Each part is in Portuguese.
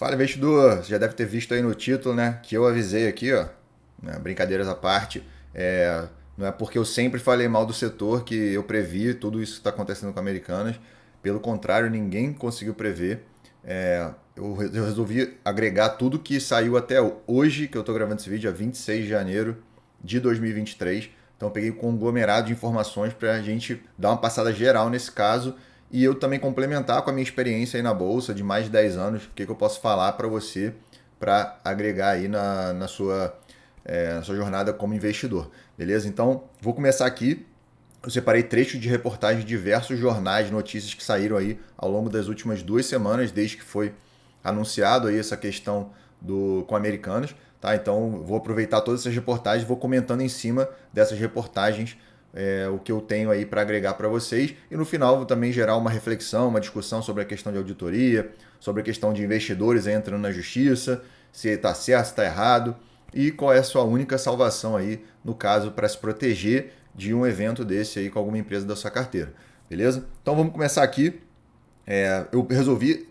Fala, investidor. Você já deve ter visto aí no título, né? Que eu avisei aqui, ó. Né, brincadeiras à parte. Não é porque eu sempre falei mal do setor que eu previ tudo isso que está acontecendo com Americanas. Pelo contrário, ninguém conseguiu prever. Eu resolvi agregar tudo que saiu até hoje, que eu estou gravando esse vídeo, a 26 de janeiro de 2023. Então, eu peguei um conglomerado de informações para a gente dar uma passada geral nesse caso e eu também complementar com a minha experiência aí na Bolsa de mais de 10 anos, o que eu posso falar para você para agregar aí na sua jornada como investidor. Beleza? Então, vou começar aqui. Eu separei trechos de reportagens de diversos jornais, notícias que saíram aí ao longo das últimas 2 semanas, desde que foi anunciado aí essa questão com Americanas. Tá? Então, vou aproveitar todas essas reportagens e vou comentando em cima dessas reportagens o que eu tenho aí para agregar para vocês. E no final vou também gerar uma reflexão, uma discussão sobre a questão de auditoria, sobre a questão de investidores entrando na justiça, se está certo, se está errado e qual é a sua única salvação aí, no caso, para se proteger de um evento desse aí com alguma empresa da sua carteira. Beleza? Então vamos começar aqui. Eu resolvi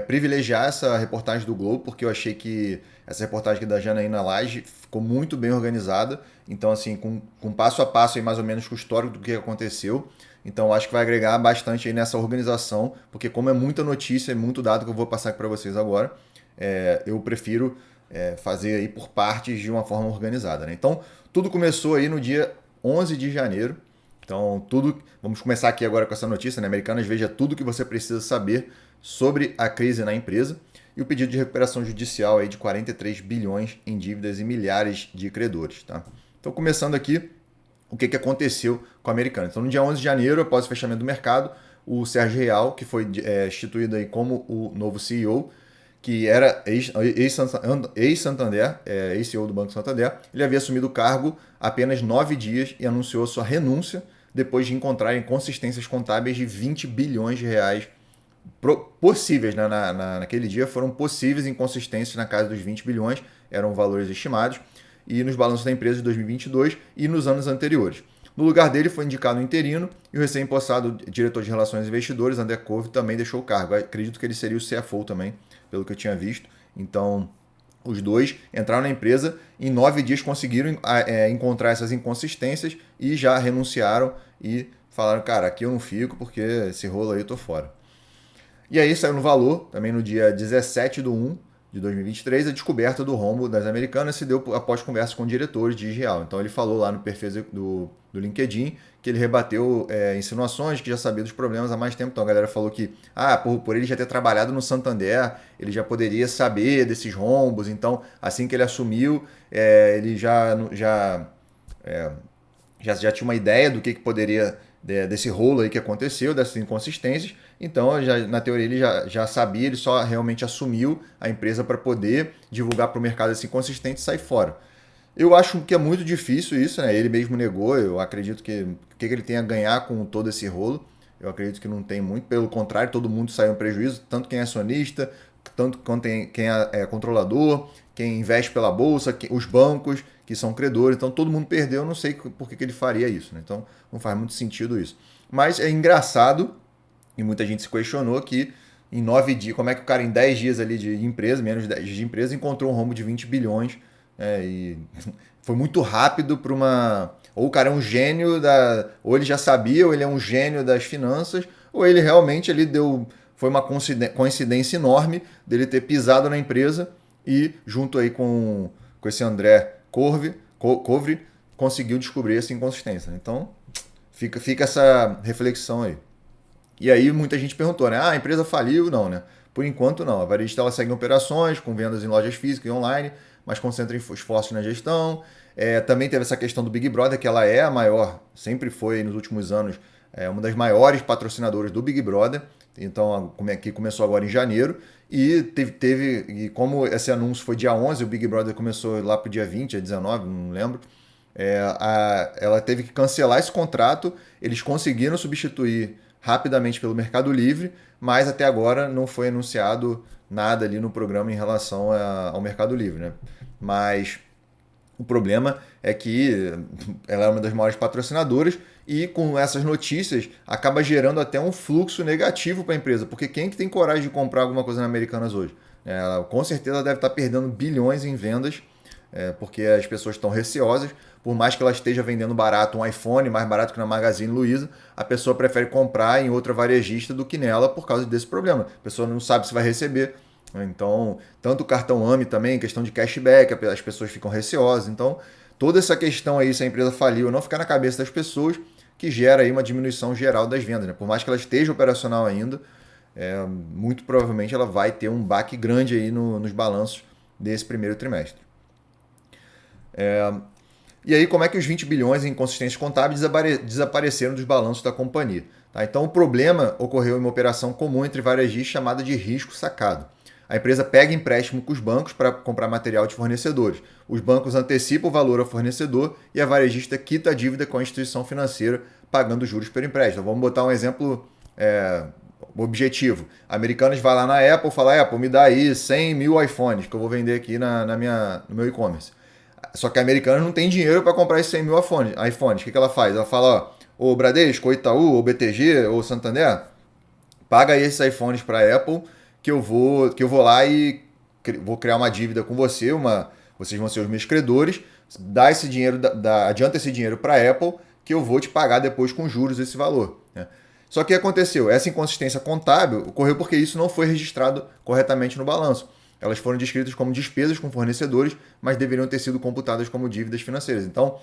privilegiar essa reportagem do Globo, porque eu achei que essa reportagem aqui da Janaína Lage ficou muito bem organizada. Então, assim, com passo a passo aí, mais ou menos, com o histórico do que aconteceu. Então, acho que vai agregar bastante aí nessa organização, porque como é muita notícia, é muito dado que eu vou passar aqui para vocês agora, eu prefiro fazer aí por partes de uma forma organizada. Né? Então, tudo começou aí no dia 11 de janeiro. Então, vamos começar aqui agora com essa notícia, né? Americanas, veja tudo que você precisa saber sobre a crise na empresa e o pedido de recuperação judicial aí de 43 bilhões em dívidas e milhares de credores. Tá? Então, começando aqui, o que aconteceu com a Americanas. Então, no dia 11 de janeiro, após o fechamento do mercado, o Sérgio Real, que foi instituído aí como o novo CEO, que era ex-Santander, ex-CEO do Banco Santander, ele havia assumido o cargo apenas 9 dias e anunciou sua renúncia depois de encontrar inconsistências contábeis de 20 bilhões de reais possíveis. Né? Naquele dia foram possíveis inconsistências na casa dos 20 bilhões, eram valores estimados, e nos balanços da empresa de 2022 e nos anos anteriores. No lugar dele foi indicado um interino e o recém-possado diretor de Relações Investidores, André Couve, também deixou o cargo. Eu acredito que ele seria o CFO também, pelo que eu tinha visto. Então, os dois entraram na empresa, em 9 dias conseguiram encontrar essas inconsistências e já renunciaram e falaram, cara, aqui eu não fico porque esse rolo aí eu tô fora. E aí saiu no valor, também no dia 17/1 de 2023, a descoberta do rombo das Americanas se deu após conversa com diretores de Israel. Então ele falou lá no perfil do LinkedIn que ele rebateu insinuações, que já sabia dos problemas há mais tempo. Então a galera falou que por ele já ter trabalhado no Santander, ele já poderia saber desses rombos. Então assim que ele assumiu, ele já tinha uma ideia do que poderia desse rolo aí que aconteceu, dessas inconsistências. Então, na teoria, ele já sabia, ele só realmente assumiu a empresa para poder divulgar para o mercado esse inconsistente e sair fora. Eu acho que é muito difícil isso, né? Ele mesmo negou, eu acredito que o que ele tem a ganhar com todo esse rolo, eu acredito que não tem muito, pelo contrário, todo mundo saiu em prejuízo, tanto quem é acionista, tanto quanto quem é controlador, quem investe pela bolsa, os bancos, que são credores, então todo mundo perdeu, eu não sei por que ele faria isso, né? Então não faz muito sentido isso. Mas é engraçado, e muita gente se questionou que em 9 dias, como é que o cara em 10 dias ali de empresa, menos de 10 dias de empresa, encontrou um rombo de 20 bilhões, e foi muito rápido para uma... Ou o cara é um gênio ou ele já sabia, ou ele é um gênio das finanças, ou ele realmente foi uma coincidência enorme dele ter pisado na empresa e junto aí com esse André Couve conseguiu descobrir essa inconsistência. Então fica essa reflexão aí. E aí muita gente perguntou, né? A empresa faliu? Não, né? Por enquanto não. A varejista ela segue em operações, com vendas em lojas físicas e online, mas concentra esforços na gestão. Também teve essa questão do Big Brother, que ela é a maior, sempre foi nos últimos anos, uma das maiores patrocinadoras do Big Brother. Então, que começou agora em janeiro. E e como esse anúncio foi dia 11, o Big Brother começou lá para o dia 20, dia 19, não lembro. Ela teve que cancelar esse contrato. Eles conseguiram substituir rapidamente pelo Mercado Livre, mas até agora não foi anunciado nada ali no programa em relação ao Mercado Livre. Né? Mas o problema é que ela é uma das maiores patrocinadoras e com essas notícias acaba gerando até um fluxo negativo para a empresa, porque quem que tem coragem de comprar alguma coisa na Americanas hoje? Ela, com certeza ela deve estar perdendo bilhões em vendas, porque as pessoas estão receosas. Por mais que ela esteja vendendo barato um iPhone, mais barato que na Magazine Luiza, a pessoa prefere comprar em outra varejista do que nela por causa desse problema. A pessoa não sabe se vai receber. Então, tanto o cartão AME também, questão de cashback, as pessoas ficam receosas. Então, toda essa questão aí, se a empresa faliu ou não, ficar na cabeça das pessoas, que gera aí uma diminuição geral das vendas. Né? Por mais que ela esteja operacional ainda, muito provavelmente ela vai ter um baque grande aí nos balanços desse primeiro trimestre. E aí, como é que os 20 bilhões em inconsistências contábeis desapareceram dos balanços da companhia? Tá? Então, o problema ocorreu em uma operação comum entre varejistas chamada de risco sacado. A empresa pega empréstimo com os bancos para comprar material de fornecedores. Os bancos antecipam o valor ao fornecedor e a varejista quita a dívida com a instituição financeira, pagando juros pelo empréstimo. Vamos botar um exemplo objetivo. Americanas vai lá na Apple e fala: Apple, me dá aí 100 mil iPhones que eu vou vender aqui no meu e-commerce. Só que a Americanas não tem dinheiro para comprar esses 100 mil iPhones. O que ela faz? Ela fala: ô Bradesco, ou Itaú, ou BTG, ou Santander, paga aí esses iPhones para a Apple que eu vou lá e vou criar uma dívida com você, vocês vão ser os meus credores, dá esse dinheiro, adianta esse dinheiro para a Apple que eu vou te pagar depois com juros esse valor. Né? Só que o que aconteceu? Essa inconsistência contábil ocorreu porque isso não foi registrado corretamente no balanço. Elas foram descritas como despesas com fornecedores, mas deveriam ter sido computadas como dívidas financeiras. Então,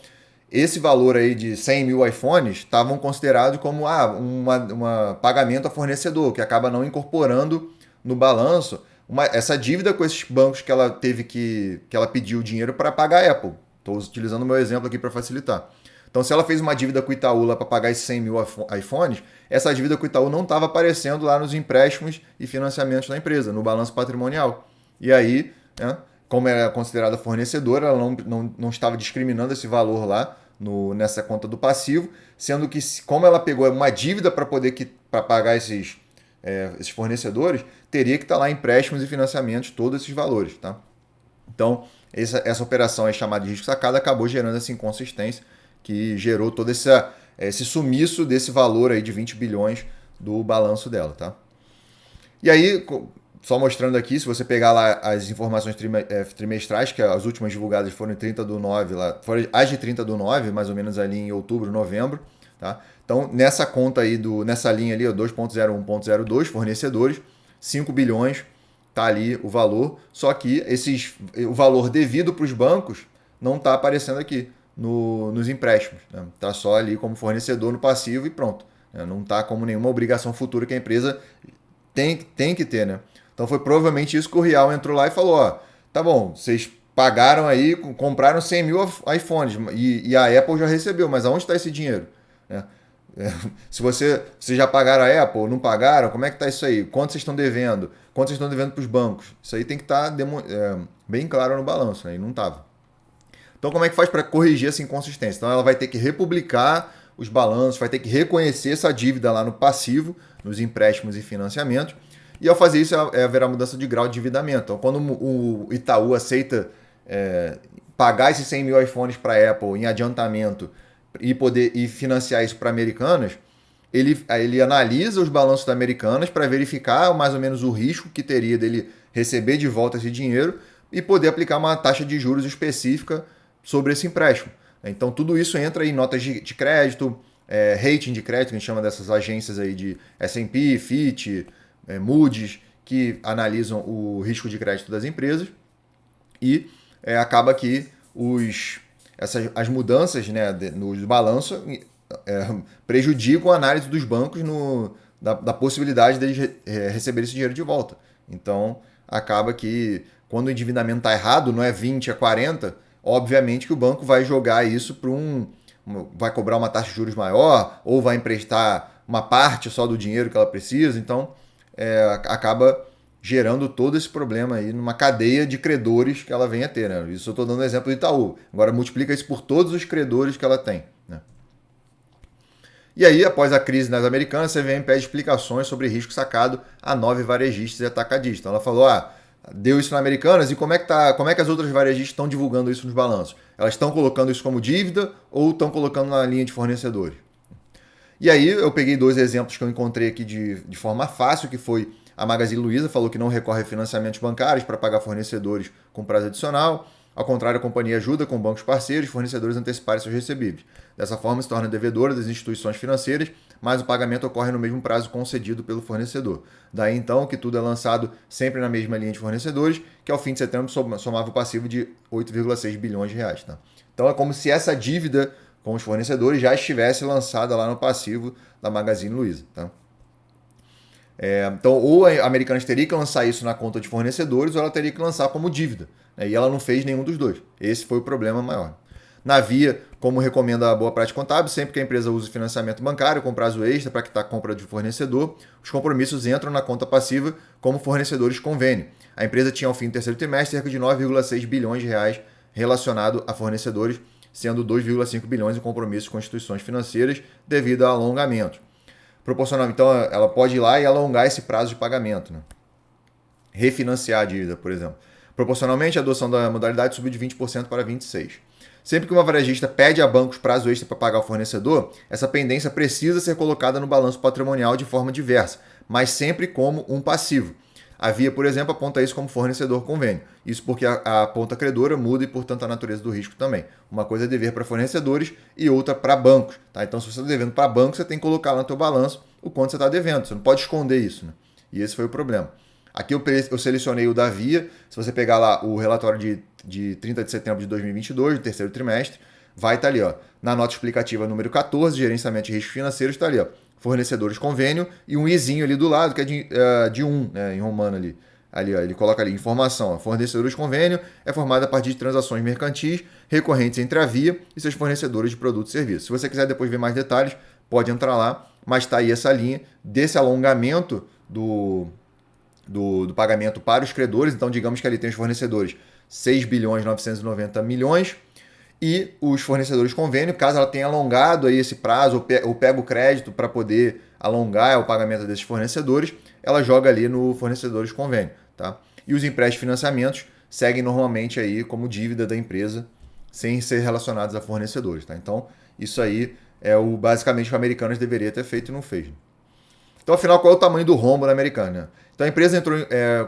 esse valor aí de 100 mil iPhones estavam considerados como um pagamento a fornecedor, que acaba não incorporando no balanço essa dívida com esses bancos que ela teve que ela pediu dinheiro para pagar a Apple. Estou utilizando o meu exemplo aqui para facilitar. Então, se ela fez uma dívida com o Itaú lá para pagar esses 100 mil iPhones, essa dívida com o Itaú não estava aparecendo lá nos empréstimos e financiamentos da empresa, no balanço patrimonial. E aí, como era considerada fornecedora, ela não estava discriminando esse valor lá nessa conta do passivo, sendo que, como ela pegou uma dívida para pagar esses fornecedores, teria que estar lá empréstimos e financiamentos, todos esses valores. Tá? Então, essa operação é chamada de risco sacado, acabou gerando essa inconsistência que gerou todo esse sumiço desse valor aí de 20 bilhões do balanço dela. Tá? E aí, só mostrando aqui, se você pegar lá as informações trimestrais, que as últimas divulgadas foram em 30/9, foram as de 30/9, mais ou menos ali em outubro, novembro. Tá? Então, nessa conta aí, nessa linha ali, 2.01.02, fornecedores, 5 bilhões, tá ali o valor, só que o valor devido para os bancos não está aparecendo aqui nos empréstimos. Né? Tá só ali como fornecedor no passivo e pronto. Né? Não está como nenhuma obrigação futura que a empresa tem que ter, né? Então foi provavelmente isso que o Real entrou lá e falou: ó, tá bom, vocês pagaram aí, compraram 100 mil iPhones e a Apple já recebeu, mas aonde está esse dinheiro? Se vocês já pagaram a Apple, não pagaram, como é que está isso aí? Quanto vocês estão devendo? Quanto vocês estão devendo para os bancos? Isso aí tem que estar bem claro no balanço, né? E não estava. Então como é que faz para corrigir essa inconsistência? Então ela vai ter que republicar os balanços, vai ter que reconhecer essa dívida lá no passivo, nos empréstimos e financiamentos, e ao fazer isso haverá mudança de grau de endividamento. Então quando o Itaú aceita pagar esses 100 mil iPhones para a Apple em adiantamento e financiar isso para Americanas, ele analisa os balanços da Americanas para verificar mais ou menos o risco que teria dele receber de volta esse dinheiro e poder aplicar uma taxa de juros específica sobre esse empréstimo. Então tudo isso entra em notas de crédito, rating de crédito, que a gente chama dessas agências aí de S&P, Fitch, Moody's, que analisam o risco de crédito das empresas, e acaba que as mudanças, né, no balanço prejudicam a análise dos bancos da possibilidade deles receber esse dinheiro de volta. Então acaba que quando o endividamento está errado, não é 20, é 40, obviamente que o banco vai jogar isso para vai cobrar uma taxa de juros maior ou vai emprestar uma parte só do dinheiro que ela precisa. Então acaba gerando todo esse problema aí numa cadeia de credores que ela vem a ter. Né? Isso eu estou dando o exemplo do Itaú. Agora multiplica isso por todos os credores que ela tem. Né? E aí, após a crise nas Americanas, a CVM pede explicações sobre risco sacado a 9 varejistas e atacadistas. Então ela falou: deu isso na Americanas, e como é que as outras varejistas estão divulgando isso nos balanços? Elas estão colocando isso como dívida ou estão colocando na linha de fornecedores? E aí eu peguei 2 exemplos que eu encontrei aqui de forma fácil, que foi A Magazine Luiza falou que não recorre a financiamentos bancários para pagar fornecedores com prazo adicional. Ao contrário, a companhia ajuda com bancos parceiros e fornecedores a anteciparem seus recebíveis. Dessa forma, se torna devedora das instituições financeiras, mas o pagamento ocorre no mesmo prazo concedido pelo fornecedor. Daí, então, que tudo é lançado sempre na mesma linha de fornecedores, que ao fim de setembro somava o passivo de 8,6 bilhões de reais. Tá? Então, é como se essa dívida com os fornecedores já estivesse lançada lá no passivo da Magazine Luiza. Tá? Então, ou a Americanas teria que lançar isso na conta de fornecedores, ou ela teria que lançar como dívida. Né? E ela não fez nenhum dos dois. Esse foi o problema maior. Na Via, como recomenda a boa prática contábil, sempre que a empresa usa financiamento bancário com prazo extra para quitar a compra de fornecedor, os compromissos entram na conta passiva como fornecedores convênio. A empresa tinha ao fim do terceiro trimestre cerca de 9,6 bilhões de reais relacionado a fornecedores, sendo 2,5 bilhões em compromissos com instituições financeiras devido a alongamento. Proporcional, então, ela pode ir lá e alongar esse prazo de pagamento. Né? Refinanciar a dívida, por exemplo. Proporcionalmente, a adoção da modalidade subiu de 20% para 26%. Sempre que uma varejista pede a bancos prazo extra para pagar o fornecedor, essa pendência precisa ser colocada no balanço patrimonial de forma diversa, mas sempre como um passivo. A Via, por exemplo, aponta isso como fornecedor convênio. Isso porque a ponta credora muda e, portanto, a natureza do risco também. Uma coisa é dever para fornecedores e outra para bancos. Tá? Então, se você está devendo para banco, você tem que colocar lá no teu balanço o quanto você está devendo. Você não pode esconder isso. Né? E esse foi o problema. Aqui eu selecionei o da Via. Se você pegar lá o relatório de 30 de setembro de 2022, do terceiro trimestre, vai estar ali, ó, na nota explicativa número 14, gerenciamento de riscos financeiros, está ali, ó, fornecedores convênio e um izinho ali do lado, que é de né, em romano ali. Ali, ó, ele coloca ali, informação, ó, fornecedores convênio é formado a partir de transações mercantis recorrentes entre a Via e seus fornecedores de produtos e serviços. Se você quiser depois ver mais detalhes, pode entrar lá, mas está aí essa linha desse alongamento do pagamento para os credores. Então, digamos que ali tem os fornecedores 6 bilhões 990 milhões e os fornecedores convênio, caso ela tenha alongado aí esse prazo ou pega o crédito para poder alongar o pagamento desses fornecedores, ela joga ali no fornecedores convênio. Tá? E os empréstimos e financiamentos seguem normalmente aí como dívida da empresa, sem ser relacionados a fornecedores. Tá? Então, isso aí é basicamente o que a Americanas deveria ter feito e não fez. Então, afinal, qual é o tamanho do rombo da Americanas? Então, a empresa entrou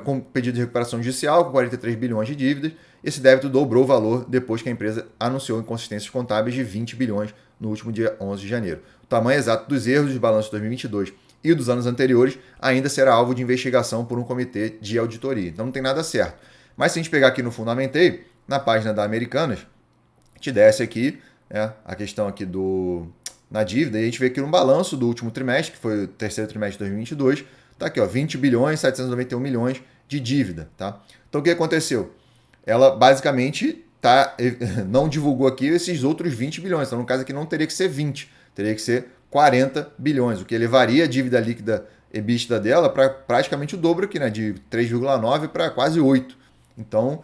com pedido de recuperação judicial com 43 bilhões de dívidas. Esse débito dobrou o valor depois que a empresa anunciou inconsistências contábeis de 20 bilhões no último dia 11 de janeiro. O tamanho exato dos erros dos balanços de 2022 e dos anos anteriores ainda será alvo de investigação por um comitê de auditoria. Então, não tem nada certo. Mas se a gente pegar aqui no Fundamentei, na página da Americanas, te desce aqui a questão aqui na dívida, e a gente vê aqui no balanço do último trimestre, que foi o terceiro trimestre de 2022, tá aqui, ó, 20 bilhões 791 milhões de dívida, tá? Então o que aconteceu? Ela basicamente não divulgou aqui esses outros 20 bilhões, então no caso aqui não teria que ser 20, teria que ser 40 bilhões, o que elevaria a dívida líquida EBITDA dela para praticamente o dobro aqui, né, de 3,9 para quase 8. Então,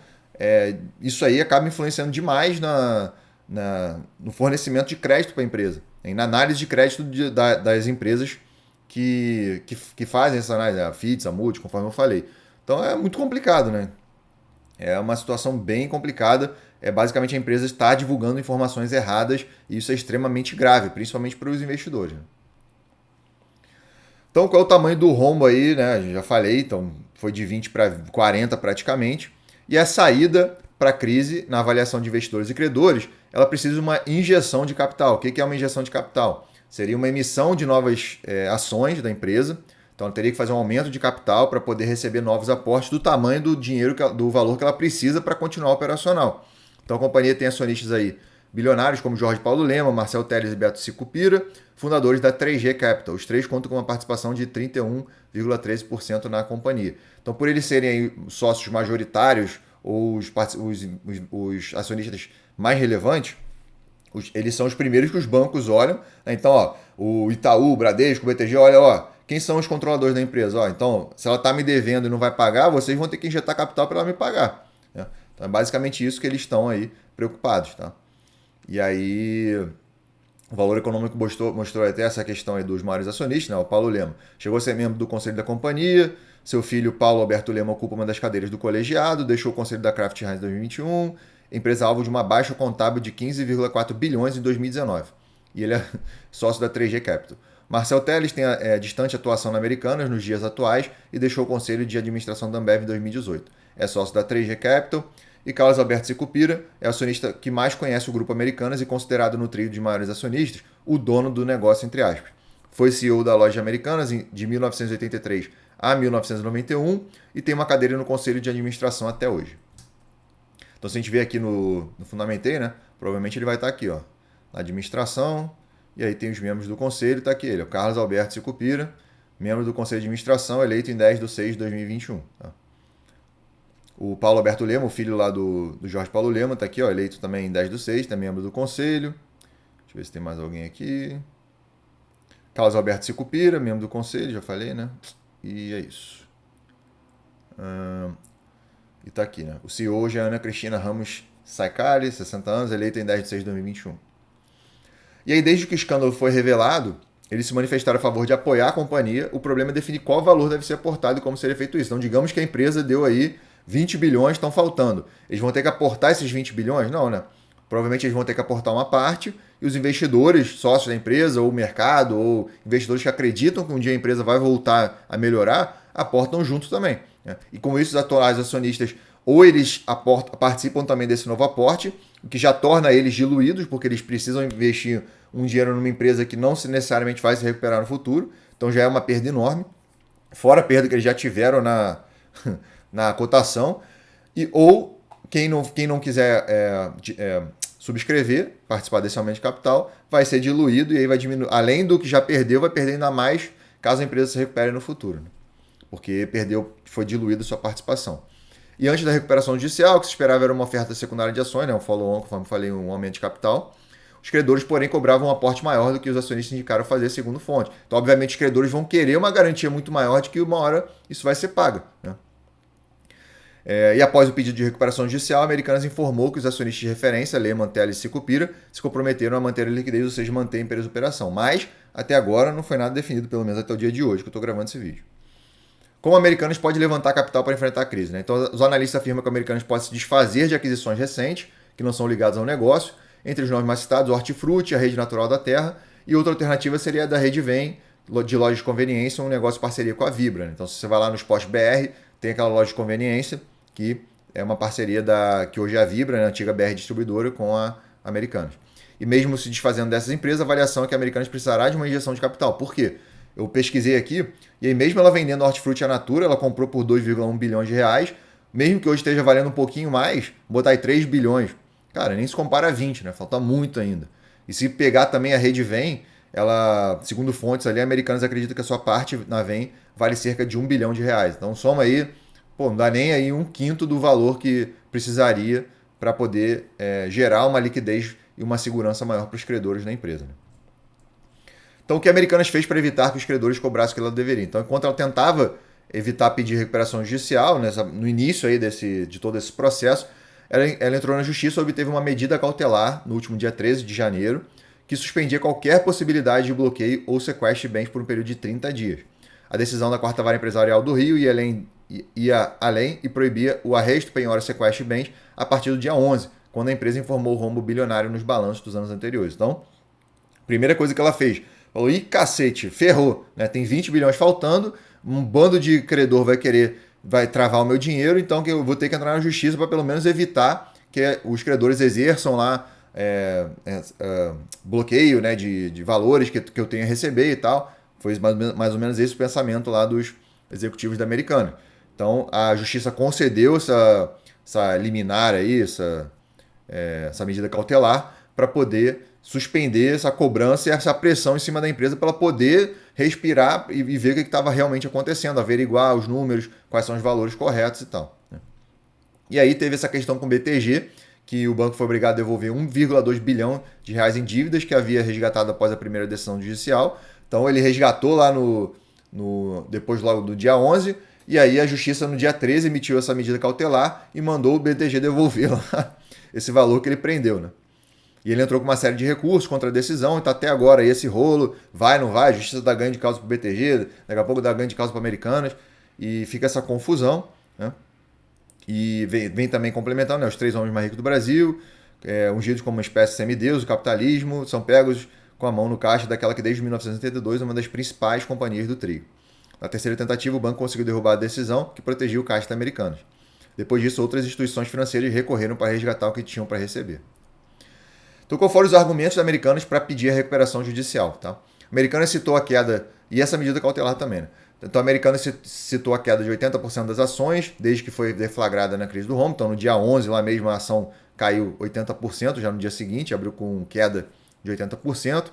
isso aí acaba influenciando demais no fornecimento de crédito para a empresa, na análise de crédito das empresas que fazem essa análise, a FITS, a Multi, conforme eu falei. Então é muito complicado, né? É uma situação bem complicada. Basicamente a empresa está divulgando informações erradas e isso é extremamente grave, principalmente para os investidores. Né? Então qual é o tamanho do rombo aí, né? Já falei, então foi de 20 para 40 praticamente. E a saída para a crise na avaliação de investidores e credores, ela precisa de uma injeção de capital. O que é uma injeção de capital? Seria uma emissão de novas ações da empresa. Então, ela teria que fazer um aumento de capital para poder receber novos aportes do tamanho do dinheiro, do valor que ela precisa para continuar operacional. Então, a companhia tem acionistas aí bilionários como Jorge Paulo Lema, Marcel Telles e Beto Sicupira, fundadores da 3G Capital. Os três contam com uma participação de 31,13% na companhia. Então, por eles serem aí sócios majoritários ou os acionistas mais relevantes, eles são os primeiros que os bancos olham. Né? Então, ó, o Itaú, o Bradesco, o BTG, olha, ó, quem são os controladores da empresa? Ó, então, se ela está me devendo e não vai pagar, vocês vão ter que injetar capital para ela me pagar. Né? Então, é basicamente isso que eles estão aí preocupados. Tá? E aí, o Valor Econômico mostrou até essa questão aí dos maiores acionistas, né? O Paulo Lema chegou a ser membro do conselho da companhia, seu filho Paulo Alberto Lema ocupa uma das cadeiras do colegiado, deixou o conselho da Kraft Heinz em 2021, empresa alvo de uma baixa contábil de 15,4 bilhões em 2019. E ele é sócio da 3G Capital. Marcel Telles tem distante atuação na Americanas nos dias atuais e deixou o conselho de administração da Ambev em 2018. É sócio da 3G Capital. E Carlos Alberto Sicupira é o acionista que mais conhece o grupo Americanas e considerado no trio de maiores acionistas o dono do negócio, entre aspas. Foi CEO da loja Americanas de 1983 a 1991 e tem uma cadeira no conselho de administração até hoje. Então, se a gente ver aqui no Fundamentei, né, provavelmente ele vai estar aqui, ó, na administração, e aí tem os membros do conselho, está aqui ele, o Carlos Alberto Sicupira, membro do conselho de administração, eleito em 10/6/2021. Tá? O Paulo Alberto Lema, o filho lá do Jorge Paulo Lema, está aqui, ó, eleito também em 10/6, também membro do conselho. Deixa eu ver se tem mais alguém aqui. Carlos Alberto Sicupira, membro do conselho, já falei, né? E é isso. E tá aqui, né? O CEO hoje é Ana Cristina Ramos Saicali, 60 anos, eleita em 10/6/2021. E aí, desde que o escândalo foi revelado, eles se manifestaram a favor de apoiar a companhia. O problema é definir qual valor deve ser aportado e como seria feito isso. Então, digamos que a empresa deu aí 20 bilhões, estão faltando. Eles vão ter que aportar esses 20 bilhões? Não, né? Provavelmente eles vão ter que aportar uma parte e os investidores, sócios da empresa, ou o mercado, ou investidores que acreditam que um dia a empresa vai voltar a melhorar, aportam junto também. Né? E com isso, os atuais acionistas, ou eles participam também desse novo aporte, o que já torna eles diluídos, porque eles precisam investir um dinheiro numa empresa que não necessariamente vai se recuperar no futuro. Então já é uma perda enorme, fora a perda que eles já tiveram na cotação. Ou quem não quiser subscrever, participar desse aumento de capital, vai ser diluído e aí vai diminuir. Além do que já perdeu, vai perder ainda mais caso a empresa se recupere no futuro. Né? Porque foi diluída a sua participação. E antes da recuperação judicial, o que se esperava era uma oferta secundária de ações, né? Um follow-on, conforme falei, um aumento de capital. Os credores, porém, cobravam um aporte maior do que os acionistas indicaram fazer, segundo fonte. Então, obviamente, os credores vão querer uma garantia muito maior de que uma hora isso vai ser pago. Né? E após o pedido de recuperação judicial, a Americanas informou que os acionistas de referência, Lehman, Telles e Sicupira, se comprometeram a manter a liquidez, ou seja, manter a empresa em operação. Mas, até agora, não foi nada definido, pelo menos até o dia de hoje, que eu estou gravando esse vídeo. Como a Americanas pode levantar capital para enfrentar a crise? Né? Então, os analistas afirmam que a Americanas pode se desfazer de aquisições recentes, que não são ligadas ao negócio. Entre os nomes mais citados, o Hortifruti, a Rede Natural da Terra, e outra alternativa seria a da Rede Vem, de loja de conveniência, um negócio de parceria com a Vibra. Né? Então, se você vai lá no Spot BR, tem aquela loja de conveniência, que é uma parceria que hoje é a Vibra, né? A antiga BR Distribuidora, com a Americanas. E mesmo se desfazendo dessas empresas, a avaliação é que a Americanas precisará de uma injeção de capital. Por quê? Eu pesquisei aqui, e aí mesmo ela vendendo a Hortifruti à Natura, ela comprou por 2,1 bilhões de reais, mesmo que hoje esteja valendo um pouquinho mais, botar aí 3 bilhões. Cara, nem se compara a 20, né? Falta muito ainda. E se pegar também a Rede Vem, ela, segundo fontes ali, a Americanas acredita que a sua parte na Vem vale cerca de 1 bilhão de reais. Então soma aí, não dá nem aí 1/5 do valor que precisaria para poder gerar uma liquidez e uma segurança maior para os credores da empresa. Né? Então, o que a Americanas fez para evitar que os credores cobrassem o que ela deveria? Então, enquanto ela tentava evitar pedir recuperação judicial, no início aí de todo esse processo, ela entrou na justiça e obteve uma medida cautelar no último dia 13 de janeiro, que suspendia qualquer possibilidade de bloqueio ou sequestro de bens por um período de 30 dias. A decisão da Quarta Vara Empresarial do Rio ia além e proibia o arresto, penhora, sequestro de bens a partir do dia 11, quando a empresa informou o rombo bilionário nos balanços dos anos anteriores. Então, primeira coisa que ela fez, falou, ih, cacete, ferrou, né? Tem 20 bilhões faltando, um bando de credor vai travar o meu dinheiro, então que eu vou ter que entrar na justiça para pelo menos evitar que os credores exerçam lá bloqueio, né, de valores que eu tenho a receber e tal. Foi mais ou menos esse o pensamento lá dos executivos da Americana. Então, a justiça concedeu essa liminar aí, essa medida cautelar, para poder suspender essa cobrança e essa pressão em cima da empresa para ela poder respirar e ver o que estava realmente acontecendo, averiguar os números, quais são os valores corretos e tal. Né? E aí teve essa questão com o BTG, que o banco foi obrigado a devolver 1,2 bilhão de reais em dívidas que havia resgatado após a primeira decisão judicial. Então ele resgatou lá depois logo do dia 11, e aí a justiça no dia 13 emitiu essa medida cautelar e mandou o BTG devolver lá esse valor que ele prendeu, né? E ele entrou com uma série de recursos contra a decisão, e está até agora aí esse rolo, vai, não vai, a justiça dá ganho de causa para o BTG, daqui a pouco dá ganho de causa para Americanas, e fica essa confusão, né? E vem também complementando, né, os 3 homens mais ricos do Brasil, ungidos como uma espécie de semideus, o capitalismo, são pegos com a mão no caixa daquela que desde 1982 é uma das principais companhias do trigo. Na terceira tentativa, o banco conseguiu derrubar a decisão que protegia o caixa americano. Depois disso, outras instituições financeiras recorreram para resgatar o que tinham para receber. Então, qual foram os argumentos dos americanos para pedir a recuperação judicial? Tá? A Americanas citou a queda, e essa medida cautelar também, né? Então, a Americanas citou a queda de 80% das ações, desde que foi deflagrada na crise do home. Então, no dia 11, lá mesmo, a ação caiu 80%, já no dia seguinte, abriu com queda de 80%.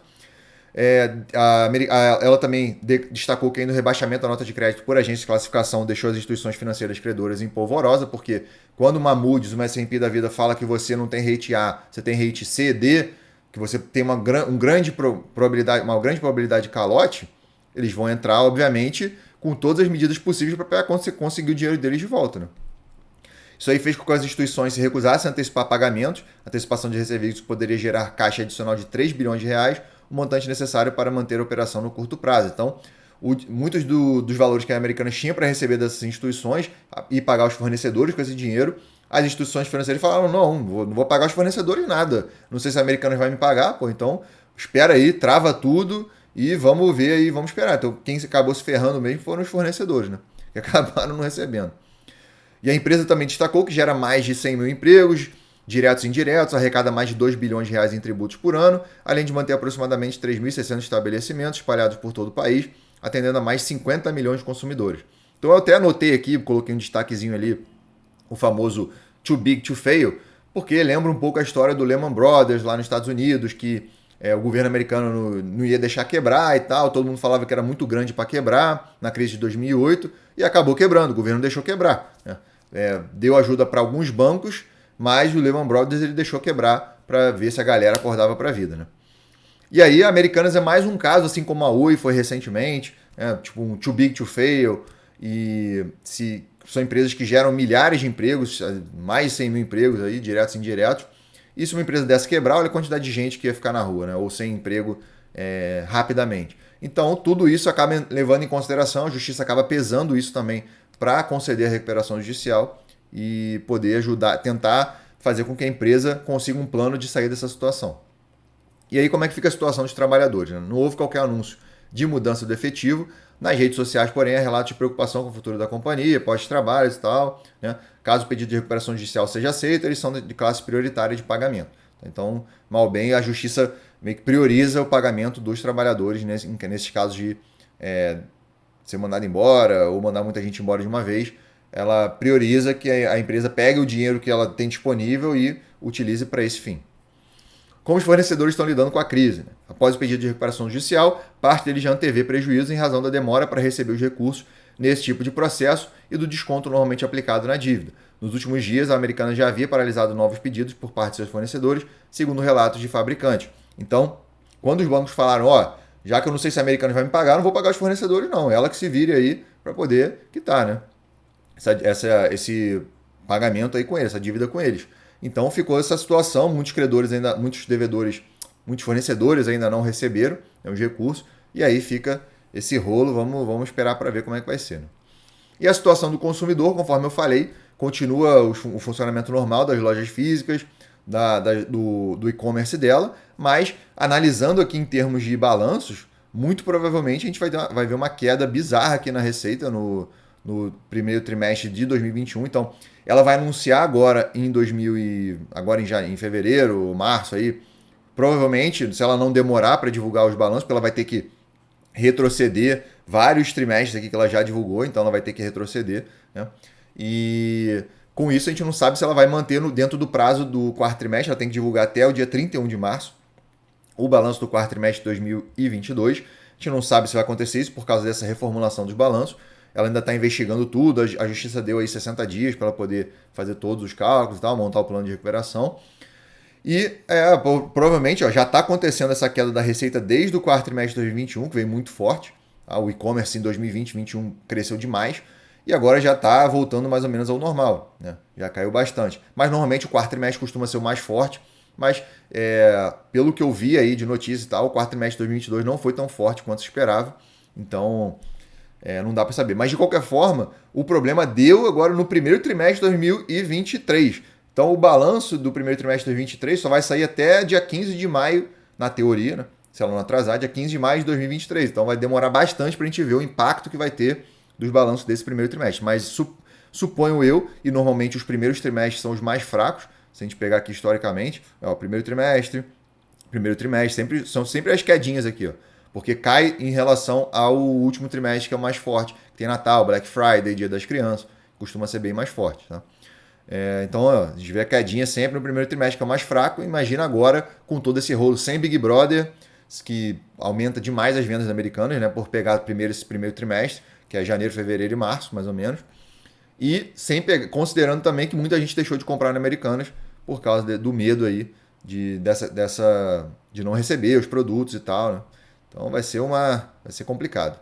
Ela também destacou que ainda o rebaixamento da nota de crédito por agência de classificação deixou as instituições financeiras credoras em polvorosa, porque quando uma Moody's, uma S&P da vida fala que você não tem rate A, você tem rate C, D, que você tem uma grande probabilidade de calote, eles vão entrar, obviamente, com todas as medidas possíveis para conseguir o dinheiro deles de volta, né? Isso aí fez com que as instituições se recusassem a antecipar pagamentos. A antecipação de recebíveis poderia gerar caixa adicional de 3 bilhões de reais, o montante necessário para manter a operação no curto prazo. Então, muitos dos valores que a Americanas tinha para receber dessas instituições e pagar os fornecedores com esse dinheiro, as instituições financeiras falaram, não vou pagar os fornecedores nada. Não sei se a Americanas vai me pagar, então espera aí, trava tudo e vamos ver aí, vamos esperar. Então, quem acabou se ferrando mesmo foram os fornecedores, né? Que acabaram não recebendo. E a empresa também destacou que gera mais de 100 mil empregos, diretos e indiretos, arrecada mais de 2 bilhões de reais em tributos por ano, além de manter aproximadamente 3.600 estabelecimentos espalhados por todo o país, atendendo a mais 50 milhões de consumidores. Então eu até anotei aqui, coloquei um destaquezinho ali, o famoso too big to fail, porque lembra um pouco a história do Lehman Brothers lá nos Estados Unidos, que o governo americano não ia deixar quebrar e tal, todo mundo falava que era muito grande para quebrar na crise de 2008 e acabou quebrando, o governo deixou quebrar, né? Deu ajuda para alguns bancos, mas o Lehman Brothers ele deixou quebrar para ver se a galera acordava para a vida, né? E aí a Americanas é mais um caso, assim como a Oi foi recentemente, tipo um too big to fail, e são empresas que geram milhares de empregos, mais de 100 mil empregos aí, diretos e indiretos. E se uma empresa dessa quebrar, olha a quantidade de gente que ia ficar na rua, né? Ou sem emprego rapidamente. Então, tudo isso acaba levando em consideração, a justiça acaba pesando isso também para conceder a recuperação judicial e poder ajudar, tentar fazer com que a empresa consiga um plano de sair dessa situação. E aí, como é que fica a situação dos trabalhadores, né? Não houve qualquer anúncio de mudança do efetivo. Nas redes sociais, porém, há relatos de preocupação com o futuro da companhia, pós-trabalhos e tal, né? Caso o pedido de recuperação judicial seja aceito, eles são de classe prioritária de pagamento. Então, mal bem, a justiça meio que prioriza o pagamento dos trabalhadores nesses casos de ser mandado embora ou mandar muita gente embora de uma vez. Ela prioriza que a empresa pegue o dinheiro que ela tem disponível e utilize para esse fim. Como os fornecedores estão lidando com a crise, né? Após o pedido de recuperação judicial, parte deles já antevê prejuízo em razão da demora para receber os recursos nesse tipo de processo e do desconto normalmente aplicado na dívida. Nos últimos dias, a Americanas já havia paralisado novos pedidos por parte de seus fornecedores, segundo relatos de fabricantes. Então, quando os bancos falaram, já que eu não sei se a Americanas vai me pagar, não vou pagar os fornecedores não, ela que se vire aí para poder quitar, né? Esse pagamento aí com eles, essa dívida com eles. Então ficou essa situação, muitos devedores, muitos fornecedores ainda não receberam os recursos, e aí fica esse rolo, vamos esperar para ver como é que vai ser, né? E a situação do consumidor, conforme eu falei, continua o funcionamento normal das lojas físicas, do e-commerce dela, mas analisando aqui em termos de balanços, muito provavelmente a gente vai ver uma queda bizarra aqui na receita no primeiro trimestre de 2021. Então, ela vai anunciar agora em fevereiro, março aí, provavelmente, se ela não demorar para divulgar os balanços, porque ela vai ter que retroceder vários trimestres aqui que ela já divulgou, então ela vai ter que retroceder, né? E com isso a gente não sabe se ela vai manter dentro do prazo do quarto trimestre, ela tem que divulgar até o dia 31 de março o balanço do quarto trimestre de 2022. A gente não sabe se vai acontecer isso por causa dessa reformulação dos balanços. Ela ainda está investigando tudo, a justiça deu aí 60 dias para ela poder fazer todos os cálculos e tal, montar o plano de recuperação. E provavelmente já está acontecendo essa queda da receita desde o quarto trimestre de 2021, que veio muito forte. O e-commerce em 2020 e 2021 cresceu demais e agora já está voltando mais ou menos ao normal, né? Já caiu bastante. Mas normalmente o quarto trimestre costuma ser o mais forte, mas pelo que eu vi aí de notícias e tal, o quarto trimestre de 2022 não foi tão forte quanto se esperava. Então não dá para saber. Mas de qualquer forma, o problema deu agora no primeiro trimestre de 2023. Então o balanço do primeiro trimestre de 2023 só vai sair até dia 15 de maio, na teoria, né? se ela não atrasar, dia 15 de maio de 2023. Então vai demorar bastante para a gente ver o impacto que vai ter dos balanços desse primeiro trimestre. Mas suponho eu, e normalmente os primeiros trimestres são os mais fracos, se a gente pegar aqui historicamente, primeiro trimestre, são sempre as quedinhas aqui, ó, porque cai em relação ao último trimestre, que é o mais forte, que tem Natal, Black Friday, Dia das Crianças, costuma ser bem mais forte, tá? Então, ó, a gente vê a quedinha sempre no primeiro trimestre, que é o mais fraco. Imagina agora com todo esse rolo sem Big Brother, que aumenta demais as vendas americanas, né, por pegar esse primeiro trimestre, que é janeiro, fevereiro e março, mais ou menos. E considerando também que muita gente deixou de comprar na Americanas por causa do medo aí de não receber os produtos e tal, né? Então vai ser complicado.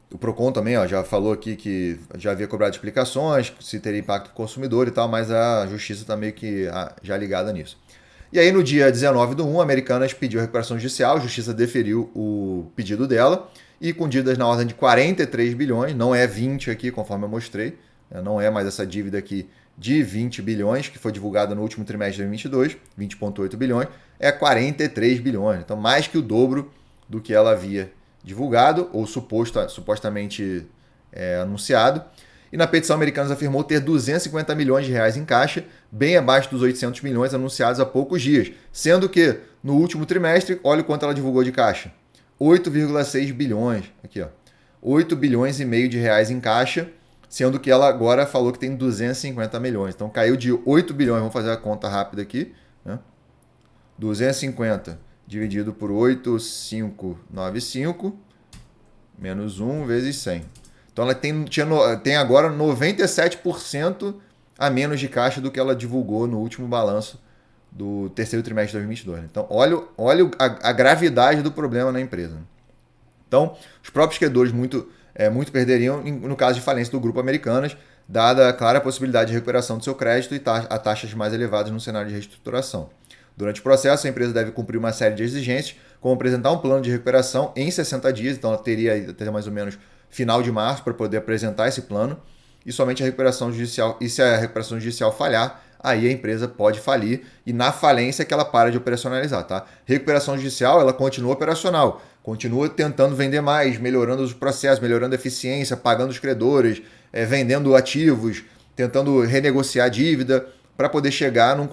O Procon também, ó, já falou aqui que já havia cobrado explicações, se teria impacto para o consumidor e tal, mas a justiça está meio que já ligada nisso. E aí no dia 19/1, a Americanas pediu recuperação judicial, a justiça deferiu o pedido dela, e com dívidas na ordem de 43 bilhões, não é 20 aqui, conforme eu mostrei, não é mais essa dívida aqui de 20 bilhões, que foi divulgada no último trimestre de 2022, 20,8 bilhões, é 43 bilhões, então mais que o dobro do que ela havia divulgado, ou supostamente anunciado. E na petição, Americanas afirmou ter 250 milhões de reais em caixa, bem abaixo dos 800 milhões anunciados há poucos dias, sendo que no último trimestre, olha o quanto ela divulgou de caixa, 8,6 bilhões, aqui ó, 8 bilhões e meio de reais em caixa, sendo que ela agora falou que tem 250 milhões. Então caiu de 8 bilhões, vamos fazer a conta rápida aqui, né? 250 dividido por 8,595 menos 1 vezes 100. Então ela tem agora 97% a menos de caixa do que ela divulgou no último balanço do terceiro trimestre de 2022. Então olha a gravidade do problema na empresa. Então os próprios credores muito perderiam no caso de falência do grupo Americanas, dada a clara possibilidade de recuperação do seu crédito e a taxas mais elevadas no cenário de reestruturação. Durante o processo, a empresa deve cumprir uma série de exigências, como apresentar um plano de recuperação em 60 dias, então ela teria até mais ou menos final de março para poder apresentar esse plano, e somente a recuperação judicial, e se a recuperação judicial falhar, aí a empresa pode falir, e na falência é que ela para de operacionalizar, tá? Recuperação judicial, ela continua operacional, continua tentando vender mais, melhorando os processos, melhorando a eficiência, pagando os credores, vendendo ativos, tentando renegociar a dívida, para poder chegar num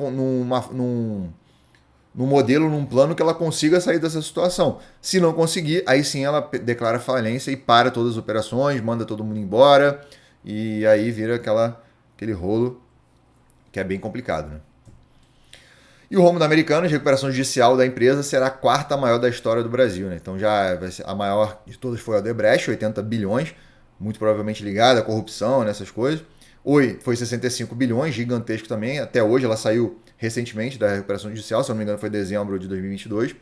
modelo, num plano que ela consiga sair dessa situação. Se não conseguir, aí sim ela declara falência e para todas as operações, manda todo mundo embora, e aí vira aquele rolo que é bem complicado, né? E o rumo da Americanas, recuperação judicial da empresa, será a quarta maior da história do Brasil, né? Então já vai ser a maior de todas foi a Odebrecht, 80 bilhões, muito provavelmente ligada à corrupção, nessas coisas. Oi foi 65 bilhões, gigantesco também. Até hoje ela saiu recentemente da recuperação judicial, se eu não me engano foi em dezembro de 2022.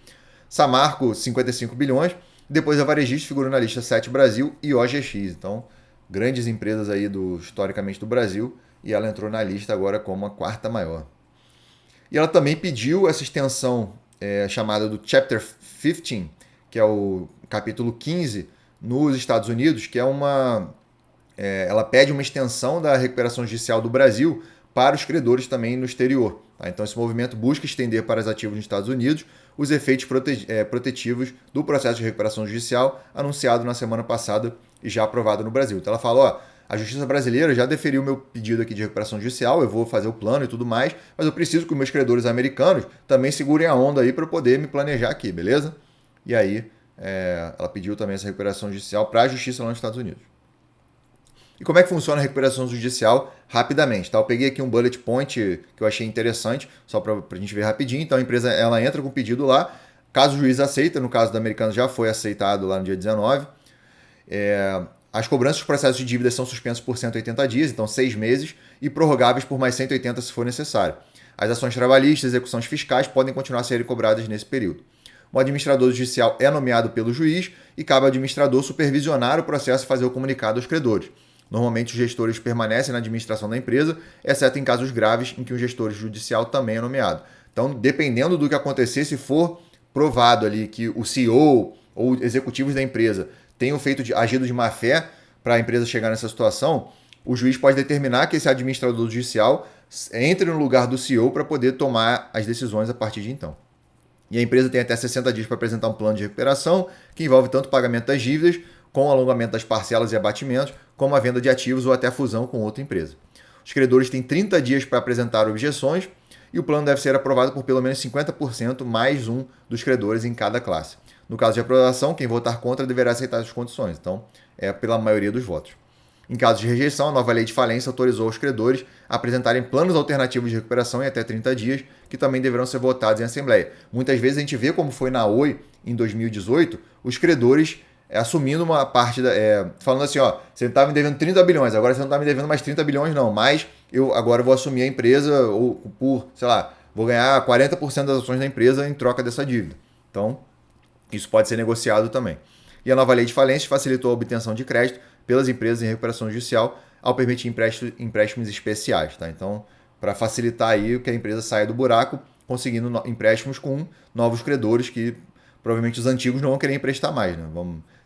Samarco, 55 bilhões. Depois a Varejista figurou na lista 7 Brasil e OGX. Então, grandes empresas aí historicamente do Brasil, e ela entrou na lista agora como a quarta maior. E ela também pediu essa extensão chamada do Chapter 15, que é o capítulo 15 nos Estados Unidos, que é ela pede uma extensão da recuperação judicial do Brasil para os credores também no exterior. Tá? Então, esse movimento busca estender para os ativos nos Estados Unidos os efeitos protetivos do processo de recuperação judicial anunciado na semana passada e já aprovado no Brasil. Então, ela fala, a justiça brasileira já deferiu o meu pedido aqui de recuperação judicial, eu vou fazer o plano e tudo mais, mas eu preciso que os meus credores americanos também segurem a onda aí para eu poder me planejar aqui, beleza? E aí, ela pediu também essa recuperação judicial para a justiça lá nos Estados Unidos. E como é que funciona a recuperação judicial rapidamente? Tá? Eu peguei aqui um bullet point que eu achei interessante, só para a gente ver rapidinho. Então a empresa ela entra com o pedido lá, caso o juiz aceita, no caso da Americanas já foi aceitado lá no dia 19. As cobranças dos processos de dívida são suspensas por 180 dias, então 6 meses, e prorrogáveis por mais 180 se for necessário. As ações trabalhistas e execuções fiscais podem continuar a serem cobradas nesse período. O administrador judicial é nomeado pelo juiz e cabe ao administrador supervisionar o processo e fazer o comunicado aos credores. Normalmente, os gestores permanecem na administração da empresa, exceto em casos graves em que o gestor judicial também é nomeado. Então, dependendo do que acontecer, se for provado ali que o CEO ou executivos da empresa tenham agido de má fé para a empresa chegar nessa situação, o juiz pode determinar que esse administrador judicial entre no lugar do CEO para poder tomar as decisões a partir de então. E a empresa tem até 60 dias para apresentar um plano de recuperação, que envolve tanto o pagamento das dívidas, com o alongamento das parcelas e abatimentos, como a venda de ativos ou até a fusão com outra empresa. Os credores têm 30 dias para apresentar objeções e o plano deve ser aprovado por pelo menos 50% mais um dos credores em cada classe. No caso de aprovação, quem votar contra deverá aceitar as condições. Então, é pela maioria dos votos. Em caso de rejeição, a nova lei de falência autorizou os credores a apresentarem planos alternativos de recuperação em até 30 dias, que também deverão ser votados em assembleia. Muitas vezes a gente vê como foi na Oi em 2018, os credores assumindo uma parte, falando assim, ó, você estava me devendo 30 bilhões, agora você não está me devendo mais 30 bilhões não, mas eu agora vou assumir a empresa ou por, sei lá, vou ganhar 40% das ações da empresa em troca dessa dívida. Então, isso pode ser negociado também. E a nova lei de falências facilitou a obtenção de crédito pelas empresas em recuperação judicial ao permitir empréstimos especiais. Tá? Então, para facilitar aí que a empresa saia do buraco, conseguindo empréstimos com novos credores que provavelmente os antigos não vão querer emprestar mais. Né?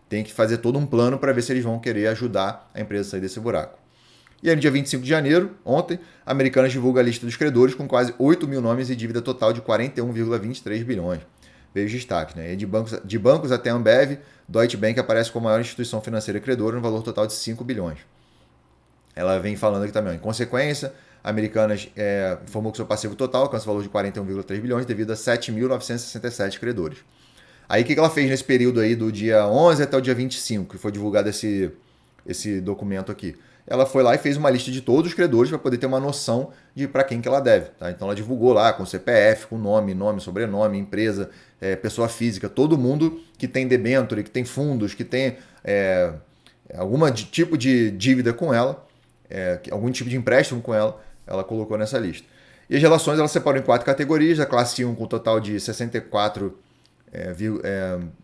Tem que fazer todo um plano para ver se eles vão querer ajudar a empresa a sair desse buraco. E aí, no dia 25 de janeiro, ontem, a Americanas divulga a lista dos credores com quase 8 mil nomes e dívida total de 41,23 bilhões. Veio os destaques, né? De bancos até a Ambev, Deutsche Bank aparece como a maior instituição financeira credora no valor total de 5 bilhões. Ela vem falando aqui também. Em consequência, a Americanas informou que seu passivo total alcança o valor de 41,3 bilhões devido a 7.967 credores. Aí o que ela fez nesse período aí do dia 11 até o dia 25, que foi divulgado esse documento aqui? Ela foi lá e fez uma lista de todos os credores para poder ter uma noção de para quem que ela deve. Tá? Então ela divulgou lá com CPF, com nome, sobrenome, empresa, pessoa física, todo mundo que tem debênture, que tem fundos, que tem algum tipo de dívida com ela, algum tipo de empréstimo com ela, ela colocou nessa lista. E as relações ela separou em 4 categorias, a classe 1 com um total de 64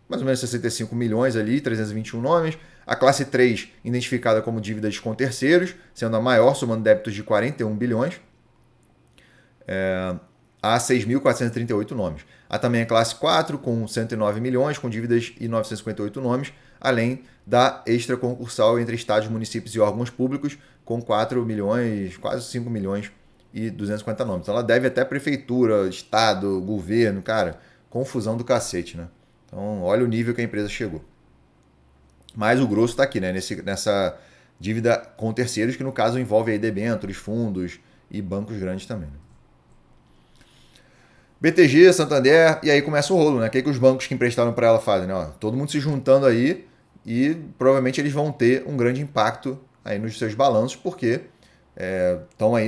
mais ou menos 65 milhões ali, 321 nomes. A classe 3, identificada como dívidas com terceiros, sendo a maior, somando débitos de 41 bilhões. Há 6.438 nomes. Há também a classe 4, com 109 milhões, com dívidas e 958 nomes, além da extra concursal entre estados, municípios e órgãos públicos, com 4 milhões, quase 5 milhões e 250 nomes. Então ela deve até prefeitura, estado, governo, cara, confusão do cacete, né? Então olha o nível que a empresa chegou. Mas o grosso está aqui, né? Nessa dívida com terceiros, que no caso envolve aí debêntures, fundos e bancos grandes também. Né? BTG, Santander, e aí começa o rolo, né? O que os bancos que emprestaram para ela fazem? Né? Ó, todo mundo se juntando aí e provavelmente eles vão ter um grande impacto aí nos seus balanços, porque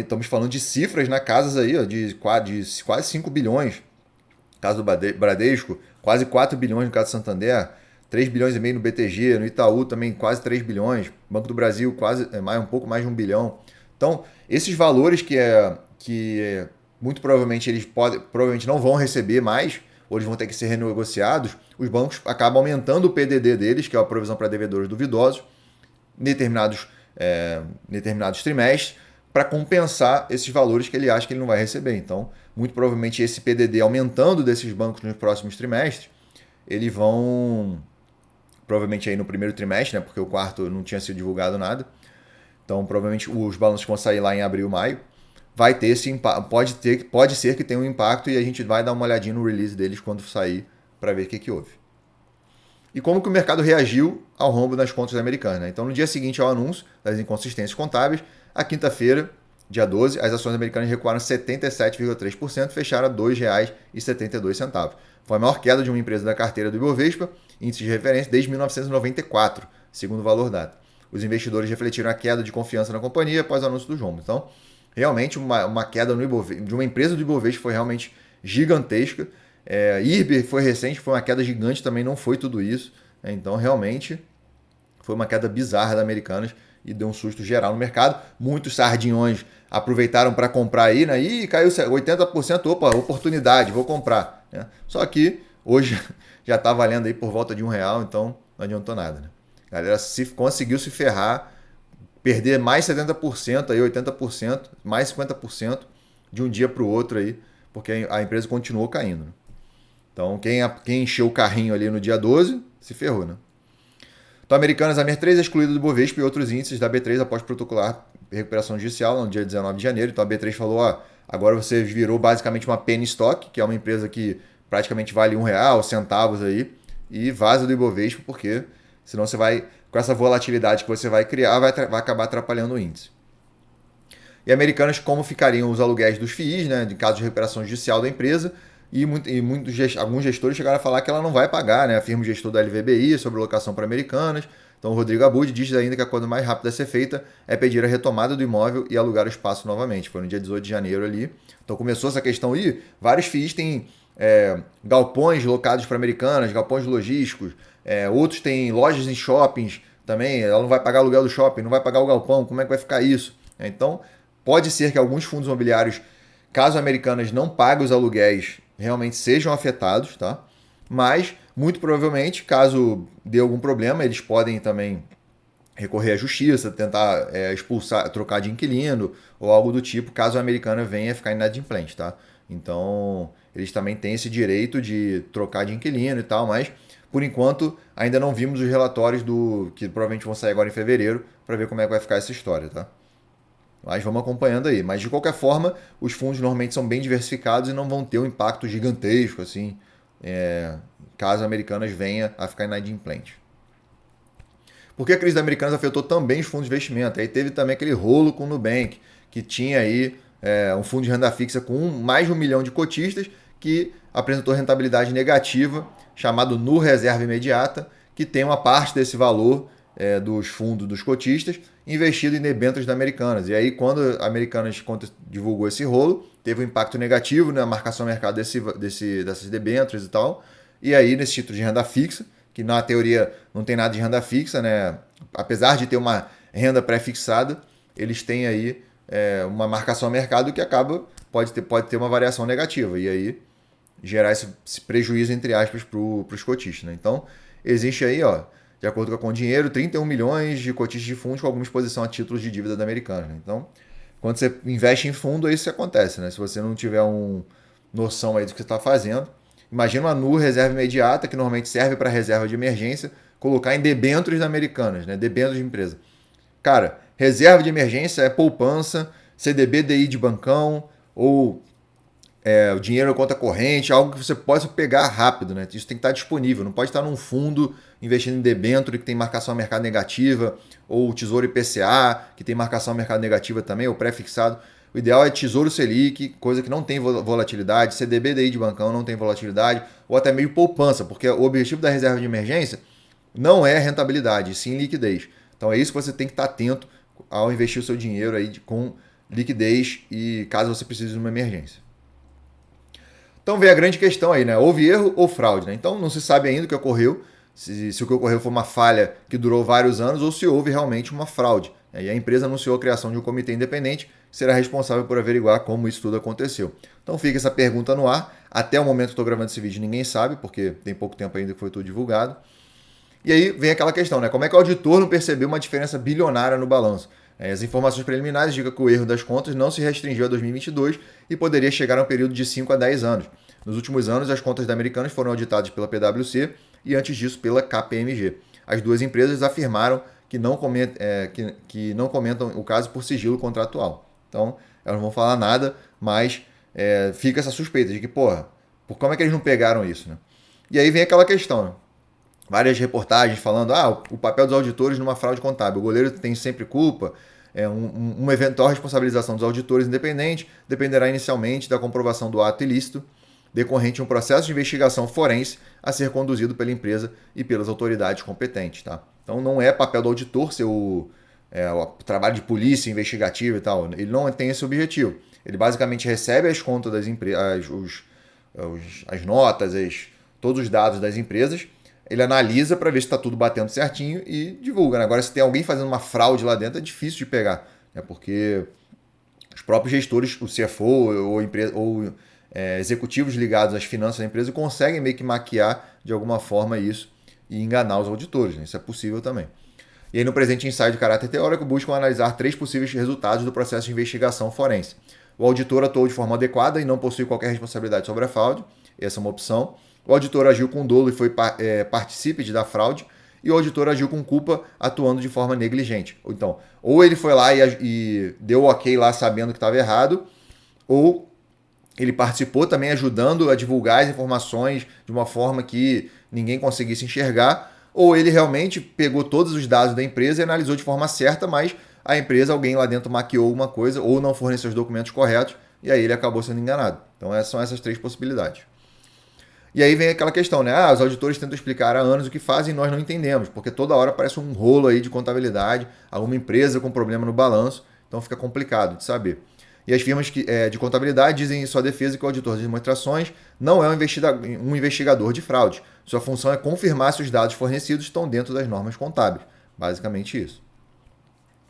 estamos falando de cifras na casas aí, ó, de quase 5 bilhões, no caso do Bradesco, quase 4 bilhões no caso do Santander, 3 bilhões e meio no BTG, no Itaú também quase 3 bilhões, Banco do Brasil quase um pouco mais de 1 bilhão. Então, esses valores que muito provavelmente eles provavelmente não vão receber mais, ou eles vão ter que ser renegociados, os bancos acabam aumentando o PDD deles, que é a provisão para devedores duvidosos, em determinados trimestres, para compensar esses valores que ele acha que ele não vai receber. Então, muito provavelmente esse PDD aumentando desses bancos nos próximos trimestres, eles vão, provavelmente aí no primeiro trimestre, né, porque o quarto não tinha sido divulgado nada, então provavelmente os balanços vão sair lá em abril, maio, vai ter esse impacto, pode ser que tenha um impacto e a gente vai dar uma olhadinha no release deles quando sair para ver o que houve. E como que o mercado reagiu ao rombo nas contas americanas. Né? Então, no dia seguinte ao anúncio das inconsistências contábeis, a quinta-feira, dia 12, as ações americanas recuaram 77,3%, fecharam a R$ 2,72. Foi a maior queda de uma empresa da carteira do Ibovespa, índice de referência, desde 1994, segundo o valor dado. Os investidores refletiram a queda de confiança na companhia após o anúncio dos rombos. Então, realmente, uma queda no Ibovespa, de uma empresa do Ibovespa foi realmente gigantesca. IRB foi recente, foi uma queda gigante, também não foi tudo isso. Então, realmente, foi uma queda bizarra da Americanas e deu um susto geral no mercado. Muitos sardinhões aproveitaram para comprar aí, né? E caiu 80%, opa, oportunidade, vou comprar. Né? Só que hoje já está valendo aí por volta de R$1, então não adiantou nada. Né? A galera conseguiu se ferrar, perder mais 70%, aí 80%, mais 50% de um dia para o outro aí, porque a empresa continuou caindo. Né? Então, quem encheu o carrinho ali no dia 12, se ferrou, né? Então, Americanas, a MER3 é excluída do Bovespa e outros índices da B3 após protocolar recuperação judicial no dia 19 de janeiro. Então, a B3 falou, agora você virou basicamente uma penny stock, que é uma empresa que praticamente vale R$ 1, centavos aí, e vaza do Ibovespa, porque senão você vai, com essa volatilidade que você vai criar, vai acabar atrapalhando o índice. E Americanas, como ficariam os aluguéis dos FIIs, né, em caso de recuperação judicial da empresa, e alguns gestores chegaram a falar que ela não vai pagar, né, afirma o gestor da LVBI sobre locação para Americanas. Então o Rodrigo Abud diz ainda que a coisa mais rápida a ser feita é pedir a retomada do imóvel e alugar o espaço novamente. Foi no dia 18 de janeiro ali. Então começou essa questão aí. Vários FIIs têm galpões locados para Americanas, galpões logísticos. Outros têm lojas em shoppings também. Ela não vai pagar o aluguel do shopping, não vai pagar o galpão. Como é que vai ficar isso? Então pode ser que alguns fundos imobiliários, caso Americanas não pague os aluguéis, realmente sejam afetados, tá? Mas, muito provavelmente, caso dê algum problema, eles podem também recorrer à justiça, tentar expulsar, trocar de inquilino ou algo do tipo, caso a Americana venha ficar inadimplente, tá? Então, eles também têm esse direito de trocar de inquilino e tal, mas, por enquanto, ainda não vimos os relatórios que provavelmente vão sair agora em fevereiro, para ver como é que vai ficar essa história, tá? Mas vamos acompanhando aí. Mas de qualquer forma, os fundos normalmente são bem diversificados e não vão ter um impacto gigantesco, assim, caso a Americanas venha a ficar inadimplente. Porque a crise da Americanas afetou também os fundos de investimento. Aí teve também aquele rolo com o Nubank, que tinha aí um fundo de renda fixa com mais de 1 milhão de cotistas, que apresentou rentabilidade negativa, chamado Nu Reserva Imediata, que tem uma parte desse valor dos fundos dos cotistas investido em debêntures da Americanas. E aí, quando a Americanas divulgou esse rolo, teve um impacto negativo na marcação do mercado dessas debêntures e tal. E aí, nesse título de renda fixa, que na teoria não tem nada de renda fixa, né? Apesar de ter uma renda pré-fixada, eles têm aí uma marcação ao mercado que pode ter uma variação negativa. E aí, gerar esse prejuízo, entre aspas, para os cotistas, né? Então, existe aí, ó, de acordo com a Condinheiro, 31 milhões de cotistas de fundos com alguma exposição a títulos de dívida da Americana. Né? Então, quando você investe em fundo, isso acontece, né? Se você não tiver uma noção aí do que você está fazendo, imagina uma Nu reserva imediata, que normalmente serve para reserva de emergência, colocar em debêntures da Americanas, né? Debêntures de empresa. Cara, reserva de emergência é poupança, CDB, DI de bancão, ou o dinheiro na conta corrente, algo que você possa pegar rápido, né? Isso tem que estar disponível, não pode estar num fundo investindo em debênture que tem marcação a mercado negativa, ou Tesouro IPCA, que tem marcação a mercado negativa também, ou pré-fixado. O ideal é Tesouro Selic, coisa que não tem volatilidade, CDB, DI de bancão não tem volatilidade, ou até meio poupança, porque o objetivo da reserva de emergência não é rentabilidade, sim liquidez. Então é isso que você tem que estar atento ao investir o seu dinheiro aí com liquidez e caso você precise de uma emergência. Então vem a grande questão aí, né? Houve erro ou fraude, né? Então não se sabe ainda o que ocorreu, se o que ocorreu foi uma falha que durou vários anos ou se houve realmente uma fraude. E a empresa anunciou a criação de um comitê independente que será responsável por averiguar como isso tudo aconteceu. Então fica essa pergunta no ar. Até o momento que estou gravando esse vídeo ninguém sabe, porque tem pouco tempo ainda que foi tudo divulgado. E aí vem aquela questão, né? Como é que o auditor não percebeu uma diferença bilionária no balanço? As informações preliminares indicam que o erro das contas não se restringiu a 2022 e poderia chegar a um período de 5 a 10 anos. Nos últimos anos, as contas da Americanas foram auditadas pela PwC e antes disso pela KPMG. As duas empresas afirmaram que não comentam o caso por sigilo contratual. Então, elas não vão falar nada, mas fica essa suspeita de que, como é que eles não pegaram isso, né? E aí vem aquela questão, né? Várias reportagens falando o papel dos auditores numa fraude contábil. O goleiro tem sempre culpa. Uma eventual responsabilização dos auditores independentes dependerá inicialmente da comprovação do ato ilícito decorrente de um processo de investigação forense a ser conduzido pela empresa e pelas autoridades competentes. Tá? Então não é papel do auditor ser o trabalho de polícia investigativa e tal. Ele não tem esse objetivo. Ele basicamente recebe as contas das empresas, as notas, todos os dados das empresas. Ele analisa para ver se está tudo batendo certinho e divulga. Né? Agora, se tem alguém fazendo uma fraude lá dentro, é difícil de pegar. Né? Porque os próprios gestores, o CFO ou executivos ligados às finanças da empresa conseguem meio que maquiar de alguma forma isso e enganar os auditores. Né? Isso é possível também. E aí no presente ensaio de caráter teórico buscam analisar 3 possíveis resultados do processo de investigação forense. O auditor atuou de forma adequada e não possui qualquer responsabilidade sobre a fraude. Essa é uma opção. O auditor agiu com dolo e foi partícipe da fraude, e o auditor agiu com culpa atuando de forma negligente. Então, ou ele foi lá e deu o ok lá sabendo que estava errado, ou ele participou também ajudando a divulgar as informações de uma forma que ninguém conseguisse enxergar, ou ele realmente pegou todos os dados da empresa e analisou de forma certa, mas a empresa, alguém lá dentro maquiou alguma coisa ou não forneceu os documentos corretos e aí ele acabou sendo enganado. Então essas são essas três possibilidades. E aí vem aquela questão, né? Os auditores tentam explicar há anos o que fazem e nós não entendemos, porque toda hora parece um rolo aí de contabilidade, alguma empresa com problema no balanço, então fica complicado de saber. E as firmas de contabilidade dizem em sua defesa que o auditor de demonstrações não é um investigador de fraude. Sua função é confirmar se os dados fornecidos estão dentro das normas contábeis. Basicamente isso.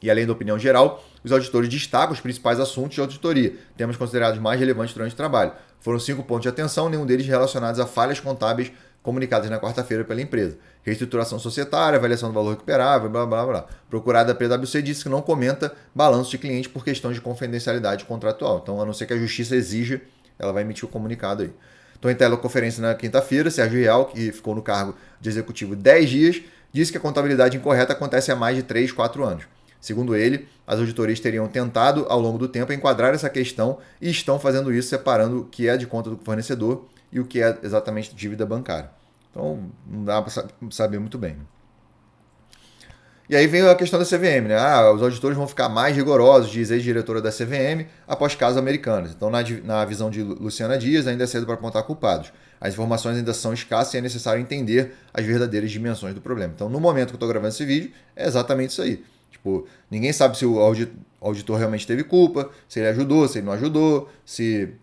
E além da opinião geral, os auditores destacam os principais assuntos de auditoria, temas considerados mais relevantes durante o trabalho. Foram 5 pontos de atenção, nenhum deles relacionados a falhas contábeis comunicadas na quarta-feira pela empresa. Reestruturação societária, avaliação do valor recuperável, blá blá blá. Procurada da PwC disse que não comenta balanço de cliente por questões de confidencialidade contratual. Então, a não ser que a justiça exija, ela vai emitir o comunicado aí. Então, em teleconferência na quinta-feira, Sérgio Real, que ficou no cargo de executivo 10 dias, disse que a contabilidade incorreta acontece há mais de 3, 4 anos. Segundo ele, as auditorias teriam tentado, ao longo do tempo, enquadrar essa questão e estão fazendo isso separando o que é de conta do fornecedor e o que é exatamente dívida bancária. Então, não dá para saber muito bem. E aí vem a questão da CVM, né? Os auditores vão ficar mais rigorosos, diz a ex-diretora da CVM, após casos americanos. Então, na visão de Luciana Dias, ainda é cedo para apontar culpados. As informações ainda são escassas e é necessário entender as verdadeiras dimensões do problema. Então, no momento que eu estou gravando esse vídeo, é exatamente isso aí. Tipo, ninguém sabe se o auditor realmente teve culpa, se ele ajudou, se ele não ajudou, se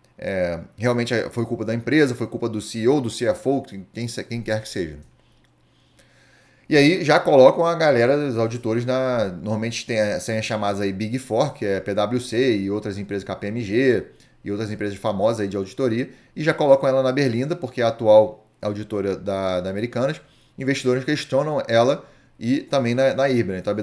realmente foi culpa da empresa, foi culpa do CEO, do CFO, quem quer que seja. E aí já colocam a galera dos auditores normalmente tem as chamadas aí Big Four, que é PwC e outras empresas, KPMG e outras empresas famosas aí de auditoria, e já colocam ela na berlinda, porque é a atual auditora da Americanas. Investidores questionam ela e também na IRB. Né? Então,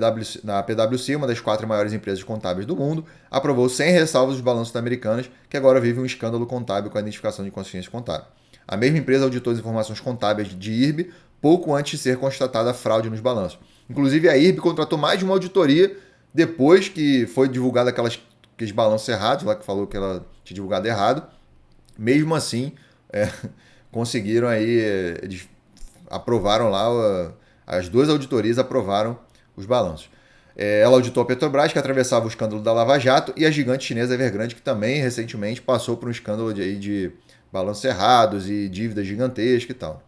na PwC, uma das 4 maiores empresas contábeis do mundo, aprovou sem ressalvas os balanços da Americanas, que agora vive um escândalo contábil com a identificação de consciência contábil. A mesma empresa auditou as informações contábeis de IRB pouco antes de ser constatada a fraude nos balanços. Inclusive, a IRB contratou mais de uma auditoria depois que foi divulgado aqueles balanços errados, lá que falou que ela tinha divulgado errado. Mesmo assim, conseguiram aí, eles aprovaram lá, as 2 auditorias aprovaram os balanços. Ela auditou a Petrobras, que atravessava o escândalo da Lava Jato, e a gigante chinesa Evergrande, que também recentemente passou por um escândalo de balanços errados e dívidas gigantescas e tal.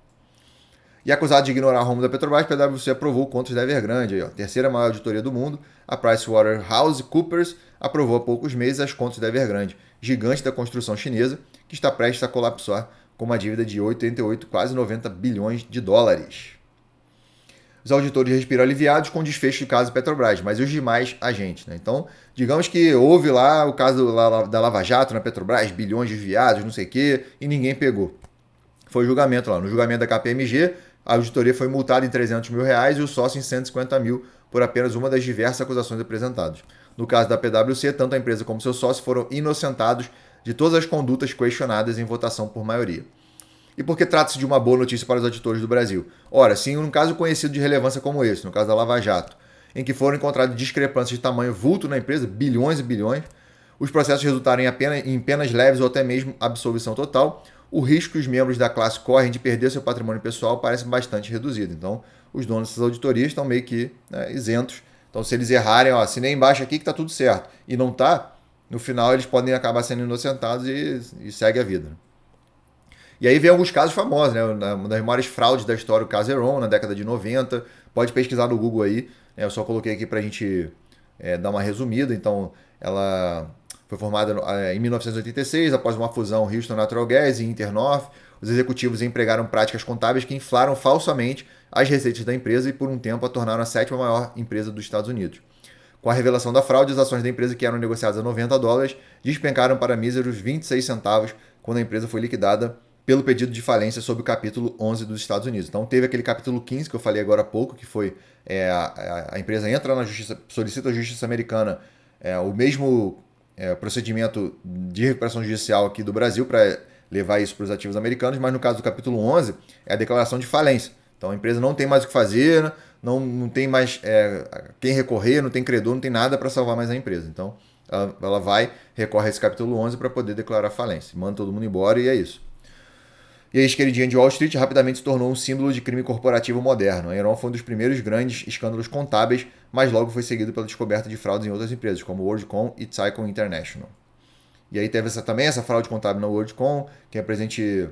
E acusado de ignorar o rumo da Petrobras, a PwC aprovou contas da Evergrande, aí, terceira maior auditoria do mundo. A PricewaterhouseCoopers aprovou há poucos meses as contas da Evergrande, gigante da construção chinesa, que está prestes a colapsar com uma dívida de 88, quase 90 bilhões de dólares. Os auditores respiram aliviados com o desfecho do caso Petrobras, mas e os demais agentes? Né? Então, digamos que houve lá o caso da Lava Jato na Petrobras, bilhões desviados, não sei o quê, e ninguém pegou. Foi julgamento lá. No julgamento da KPMG, a auditoria foi multada em R$300 mil e o sócio em 150 mil por apenas uma das diversas acusações apresentadas. No caso da PwC, tanto a empresa como seu sócio foram inocentados de todas as condutas questionadas em votação por maioria. E por que trata-se de uma boa notícia para os auditores do Brasil? Ora, sim, num caso conhecido de relevância como esse, no caso da Lava Jato, em que foram encontradas discrepâncias de tamanho vulto na empresa, bilhões e bilhões, os processos resultaram em penas leves ou até mesmo absolvição total, o risco que os membros da classe correm de perder seu patrimônio pessoal parece bastante reduzido. Então, os donos dessas auditorias estão meio que isentos. Então, se eles errarem, assinei embaixo aqui que está tudo certo, e não está, no final eles podem acabar sendo inocentados e segue a vida. E aí vem alguns casos famosos, né? Uma das maiores fraudes da história, o caso Enron, na década de 90. Pode pesquisar no Google aí. Eu só coloquei aqui para a gente dar uma resumida. Então, ela foi formada em 1986, após uma fusão Houston Natural Gas e Internorth. Os executivos empregaram práticas contábeis que inflaram falsamente as receitas da empresa e, por um tempo, a tornaram a 7ª maior empresa dos Estados Unidos. Com a revelação da fraude, as ações da empresa, que eram negociadas a $90, despencaram para míseros 26 centavos quando a empresa foi liquidada pelo pedido de falência sob o capítulo 11 dos Estados Unidos. Então teve aquele capítulo 15 que eu falei agora há pouco, que foi a empresa entra na justiça, solicita à justiça americana o mesmo procedimento de recuperação judicial aqui do Brasil para levar isso para os ativos americanos, mas no caso do capítulo 11 é a declaração de falência. Então a empresa não tem mais o que fazer, não tem mais quem recorrer, não tem credor, não tem nada para salvar mais a empresa. Então ela vai, recorre a esse capítulo 11 para poder declarar falência. Manda todo mundo embora e é isso. E a ex-queridinha de Wall Street rapidamente se tornou um símbolo de crime corporativo moderno. A Enron foi um dos primeiros grandes escândalos contábeis, mas logo foi seguido pela descoberta de fraudes em outras empresas, como WorldCom e Tyco International. E aí teve também essa fraude contábil na WorldCom, que é presente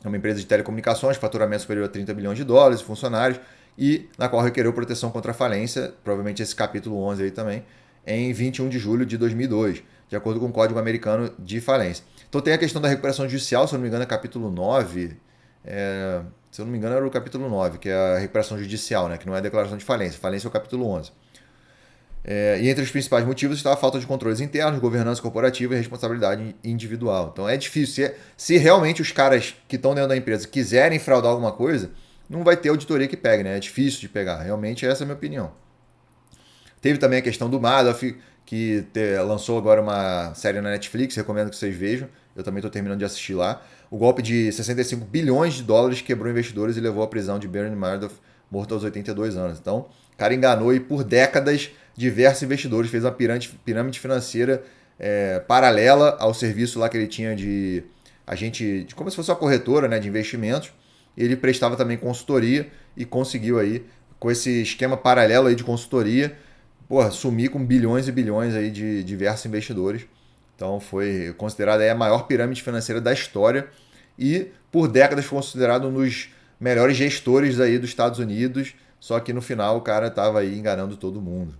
uma empresa de telecomunicações, faturamento superior a 30 bilhões de dólares, funcionários, e na qual requereu proteção contra a falência, provavelmente esse capítulo 11 aí também, em 21 de julho de 2002, de acordo com o Código Americano de Falência. Então tem a questão da recuperação judicial, se eu não me engano é capítulo 9, se eu não me engano era o capítulo 9, que é a recuperação judicial, né, que não é a declaração de falência. Falência é o capítulo 11. E entre os principais motivos está a falta de controles internos, governança corporativa e responsabilidade individual. Então é difícil. Se realmente os caras que estão dentro da empresa quiserem fraudar alguma coisa, não vai ter auditoria que pegue, né? É difícil de pegar. Realmente essa é a minha opinião. Teve também a questão do Madoff, que lançou agora uma série na Netflix, recomendo que vocês vejam. Eu também estou terminando de assistir lá. O golpe de 65 bilhões de dólares quebrou investidores e levou à prisão de Bernie Madoff, morto aos 82 anos. Então, o cara enganou aí por décadas diversos investidores, fez uma pirâmide financeira paralela ao serviço lá que ele tinha de agente, como se fosse uma corretora, né, de investimentos. Ele prestava também consultoria e conseguiu aí, com esse esquema paralelo aí de consultoria, sumir com bilhões e bilhões aí de diversos investidores. Então foi considerado aí a maior pirâmide financeira da história e por décadas foi considerado um dos melhores gestores aí dos Estados Unidos, só que no final o cara estava aí enganando todo mundo.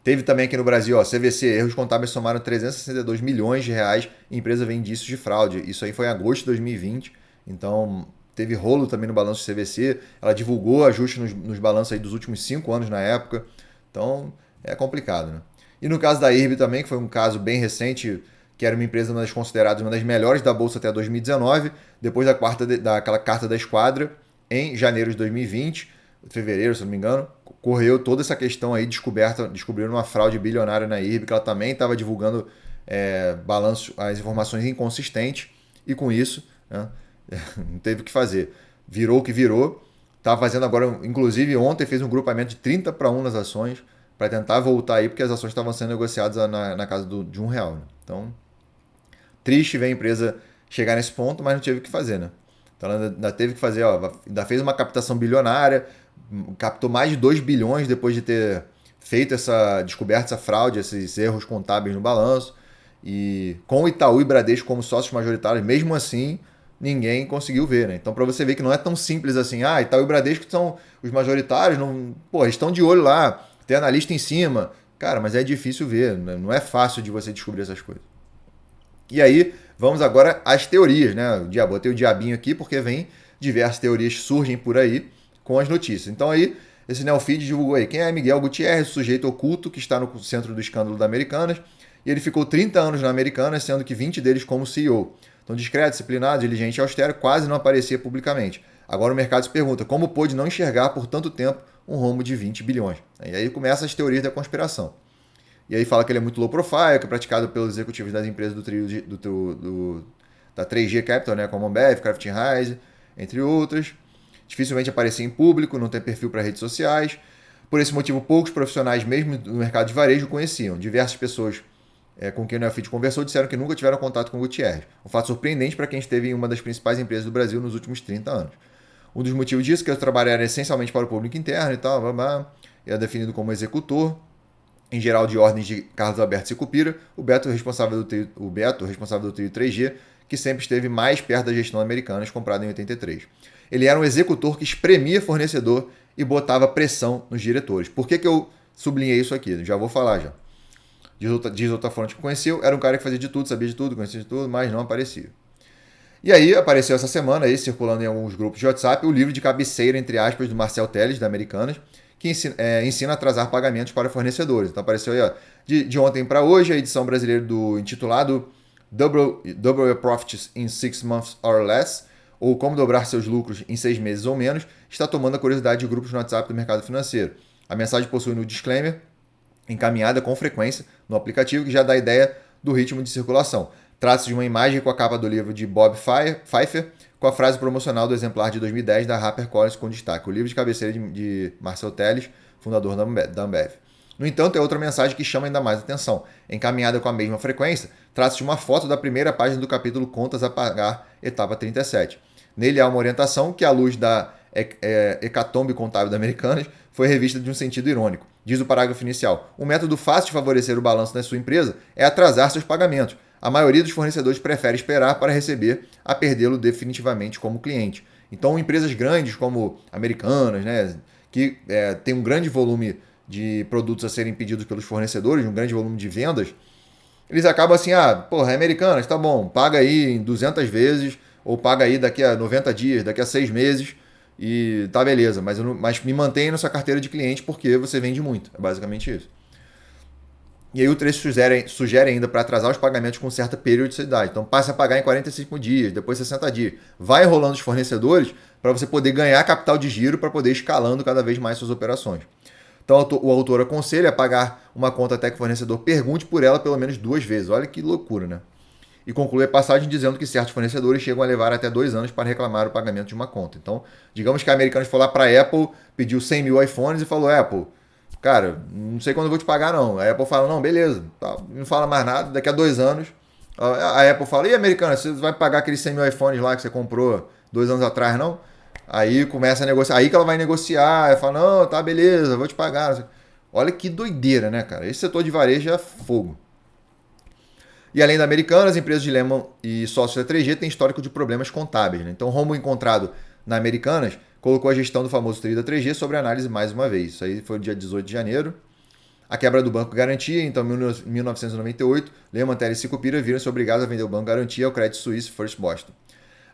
Teve também aqui no Brasil, CVC, erros contábeis somaram 362 milhões de reais e a empresa vê indícios de fraude. Isso aí foi em agosto de 2020, então teve rolo também no balanço de CVC, ela divulgou ajustes nos balanços aí dos últimos 5 anos na época, então é complicado, né? E no caso da IRB também, que foi um caso bem recente, que era uma empresa considerada uma das melhores da Bolsa até 2019, depois daquela carta da esquadra, em janeiro de 2020, fevereiro, se não me engano, correu toda essa questão aí, descobriram uma fraude bilionária na IRB, que ela também estava divulgando balanço, as informações inconsistentes, e com isso, né, não teve o que fazer. Virou o que virou, está fazendo agora, inclusive ontem fez um grupamento de 30-1 nas ações, para tentar voltar aí, porque as ações estavam sendo negociadas na casa de R$1. Né? Então, triste ver a empresa chegar nesse ponto, mas não teve o que fazer, né? Então ela ainda teve que fazer, ainda fez uma captação bilionária, captou mais de 2 bilhões depois de ter feito essa descoberta, essa fraude, esses erros contábeis no balanço. E com o Itaú e Bradesco como sócios majoritários, mesmo assim, ninguém conseguiu ver, né? Então, para você ver que não é tão simples assim, Itaú e Bradesco são os majoritários, eles estão de olho lá, tem analista em cima. Cara, mas é difícil ver, né? Não é fácil de você descobrir essas coisas. E aí, vamos agora às teorias, né? Botei o diabinho aqui porque vem diversas teorias que surgem por aí com as notícias. Então aí, esse Neofeed divulgou aí quem é Miguel Gutierrez, sujeito oculto que está no centro do escândalo da Americanas, e ele ficou 30 anos na Americanas, sendo que 20 deles como CEO. Então, discreto, disciplinado, diligente e austero, quase não aparecia publicamente. Agora o mercado se pergunta como pôde não enxergar por tanto tempo um rombo de 20 bilhões. E aí começam as teorias da conspiração. E aí fala que ele é muito low profile, que é praticado pelos executivos das empresas do trio da 3G Capital, né, como Ambev, Kraft Heinz, entre outras. Dificilmente aparecia em público, não tem perfil para redes sociais. Por esse motivo, poucos profissionais, mesmo do mercado de varejo, o conheciam. Diversas pessoas com quem o Neofeed conversou disseram que nunca tiveram contato com o Gutierrez. Um fato surpreendente para quem esteve em uma das principais empresas do Brasil nos últimos 30 anos. Um dos motivos disso é que o trabalho era essencialmente para o público interno e tal, era definido como executor, em geral de ordens de Carlos Alberto Sicupira, o Beto, responsável do trio 3G, que sempre esteve mais perto da gestão americana, comprada em 83. Ele era um executor que espremia fornecedor e botava pressão nos diretores. Por que eu sublinhei isso aqui? Já vou falar já. Diz outra fonte que conheceu, era um cara que fazia de tudo, sabia de tudo, conhecia de tudo, mas não aparecia. E aí apareceu essa semana, aí, circulando em alguns grupos de WhatsApp, o livro de cabeceira, entre aspas, do Marcel Telles, da Americanas, que ensina a atrasar pagamentos para fornecedores. Então apareceu aí, de ontem para hoje, a edição brasileira do intitulado Double Your Profits in 6 Months or Less, ou Como Dobrar Seus Lucros em 6 meses ou menos, está tomando a curiosidade de grupos no WhatsApp do mercado financeiro. A mensagem possui no disclaimer, encaminhada com frequência no aplicativo, que já dá ideia do ritmo de circulação. Trata-se de uma imagem com a capa do livro de Bob Pfeiffer, com a frase promocional do exemplar de 2010 da HarperCollins com destaque. O livro de cabeceira de Marcel Telles, fundador da Ambev. No entanto, é outra mensagem que chama ainda mais atenção. Encaminhada com a mesma frequência, trata-se de uma foto da primeira página do capítulo Contas a Pagar, etapa 37. Nele há uma orientação que, à luz da hecatombe contábil da Americanas, foi revista de um sentido irônico. Diz o parágrafo inicial: um método fácil de favorecer o balanço da sua empresa é atrasar seus pagamentos. A maioria dos fornecedores prefere esperar para receber a perdê-lo definitivamente como cliente. Então, empresas grandes como Americanas, né, que tem um grande volume de produtos a serem pedidos pelos fornecedores, um grande volume de vendas, eles acabam assim, porra, é Americanas, tá bom, paga aí em 200 vezes, ou paga aí daqui a 90 dias, daqui a 6 meses, e tá beleza, mas me mantenha na sua carteira de cliente porque você vende muito, é basicamente isso. E aí o trecho sugere ainda para atrasar os pagamentos com certa periodicidade. Então passe a pagar em 45 dias, depois 60 dias. Vai enrolando os fornecedores para você poder ganhar capital de giro para poder ir escalando cada vez mais suas operações. Então o autor aconselha a pagar uma conta até que o fornecedor pergunte por ela pelo menos 2 vezes. Olha que loucura, né? E conclui a passagem dizendo que certos fornecedores chegam a levar até 2 anos para reclamar o pagamento de uma conta. Então, digamos que a Americanas foi lá para a Apple, pediu 100 mil iPhones e falou: Apple, cara, não sei quando eu vou te pagar não. A Apple fala: não, beleza, tá, não fala mais nada, daqui a 2 anos. A Apple fala: e Americanas, você vai pagar aqueles 100 mil iPhones lá que você comprou 2 anos atrás, não? Aí começa a negociar, aí que ela vai negociar, fala: não, tá, beleza, vou te pagar. Olha que doideira, né, cara? Esse setor de varejo é fogo. E além da Americanas, as empresas de Lehman e sócios da 3G têm histórico de problemas contábeis. Né? Então, o rombo encontrado na Americanas colocou a gestão do famoso TRI da 3G sobre análise mais uma vez. Isso aí foi no dia 18 de janeiro. A quebra do Banco Garantia, então, em 1998, Lehman, Teles e Sicupira viram-se obrigados a vender o Banco Garantia ao Credit Suisse First Boston.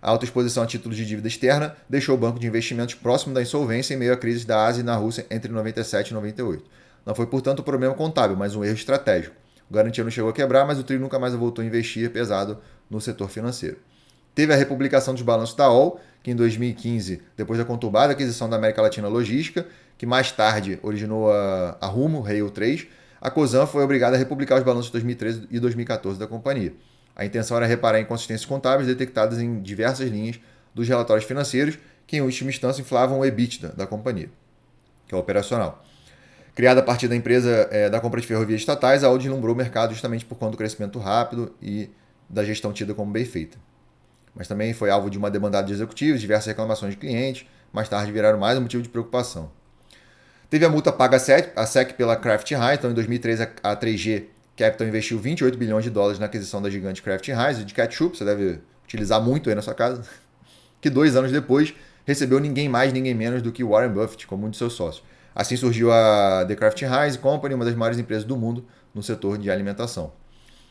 A alta exposição a títulos de dívida externa deixou o banco de investimentos próximo da insolvência em meio à crise da Ásia e na Rússia entre 97 e 98. Não foi, portanto, um problema contábil, mas um erro estratégico. O Garantia não chegou a quebrar, mas o TRI nunca mais voltou a investir pesado no setor financeiro. Teve a republicação dos balanços da OL, que em 2015, depois da conturbada aquisição da América Latina Logística, que mais tarde originou a Rumo, Rail 3, a Cosan foi obrigada a republicar os balanços de 2013 e 2014 da companhia. A intenção era reparar inconsistências contábeis detectadas em diversas linhas dos relatórios financeiros, que em última instância inflavam o EBITDA da companhia, que é o operacional. Criada a partir da empresa da compra de ferrovias estatais, a Audi deslumbrou o mercado justamente por conta do crescimento rápido e da gestão tida como bem feita. Mas também foi alvo de uma demandada de executivos, diversas reclamações de clientes, mais tarde viraram mais um motivo de preocupação. Teve a multa paga à SEC pela Kraft Heinz, então em 2013 a 3G Capital investiu 28 bilhões de dólares na aquisição da gigante Kraft Heinz de ketchup, você deve utilizar muito aí na sua casa, que 2 anos depois recebeu ninguém mais, ninguém menos do que Warren Buffett como um de seus sócios. Assim surgiu a The Kraft Heinz Company, uma das maiores empresas do mundo no setor de alimentação.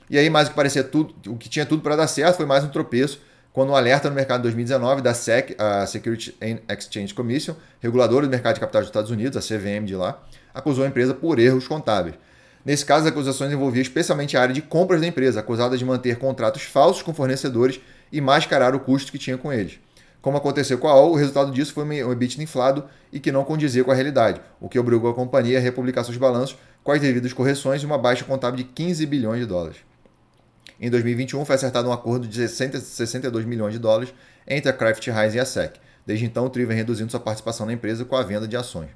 E aí, mais o que parecia tudo, o que tinha tudo para dar certo, foi mais um tropeço quando um alerta no mercado de 2019 da SEC, a Securities and Exchange Commission, reguladora do mercado de capitais dos Estados Unidos, a CVM de lá, acusou a empresa por erros contábeis. Nesse caso, as acusações envolviam especialmente a área de compras da empresa, acusada de manter contratos falsos com fornecedores e mascarar o custo que tinha com eles. Como aconteceu com a OL, o resultado disso foi um EBITDA inflado e que não condizia com a realidade, o que obrigou a companhia a republicar seus balanços com as devidas correções e uma baixa contábil de 15 bilhões de dólares. Em 2021, foi acertado um acordo de 62 milhões de dólares entre a Kraft Heinz e a SEC. Desde então, o TRI vem reduzindo sua participação na empresa com a venda de ações.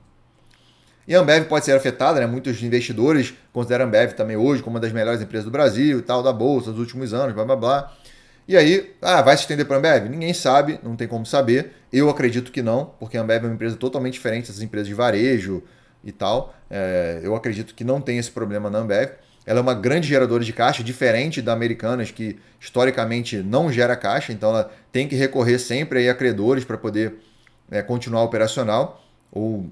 E a Ambev pode ser afetada, né? Muitos investidores consideram a Ambev também hoje como uma das melhores empresas do Brasil e tal, da Bolsa, dos últimos anos, blá blá blá. E aí, vai se estender para a Ambev? Ninguém sabe, não tem como saber. Eu acredito que não, porque a Ambev é uma empresa totalmente diferente dessas empresas de varejo e tal. Eu acredito que não tem esse problema na Ambev. Ela é uma grande geradora de caixa, diferente da Americanas, que historicamente não gera caixa, então ela tem que recorrer sempre a credores para poder continuar operacional ou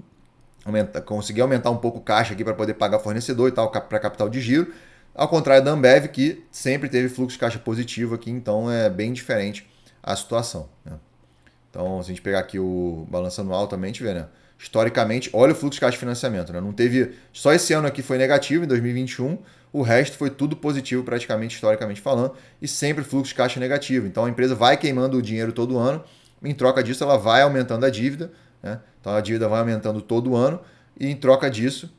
conseguir aumentar um pouco o caixa aqui para poder pagar fornecedor e tal, para capital de giro. Ao contrário da Ambev, que sempre teve fluxo de caixa positivo aqui, então é bem diferente a situação. Né? Então, se a gente pegar aqui o balanço anual também, a gente vê, né? Historicamente, olha o fluxo de caixa de financiamento. Né? Não teve. Só esse ano aqui foi negativo, em 2021. O resto foi tudo positivo, praticamente, historicamente falando, e sempre fluxo de caixa negativo. Então a empresa vai queimando o dinheiro todo ano, em troca disso ela vai aumentando a dívida, né? Então a dívida vai aumentando todo ano, e em troca disso,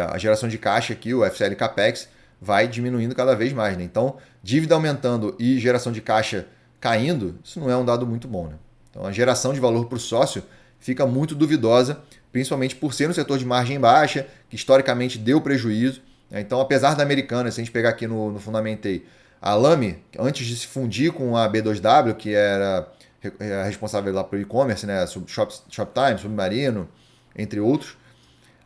a geração de caixa aqui, o FCL Capex, vai diminuindo cada vez mais. Né? Então, dívida aumentando e geração de caixa caindo, isso não é um dado muito bom. Né? Então a geração de valor para o sócio fica muito duvidosa principalmente por ser um setor de margem baixa, que historicamente deu prejuízo. Então, apesar da Americanas, se a gente pegar aqui no Fundamentei, a Lamy, antes de se fundir com a B2W, que era a responsável lá pelo e-commerce, né, Shoptime, Submarino, entre outros,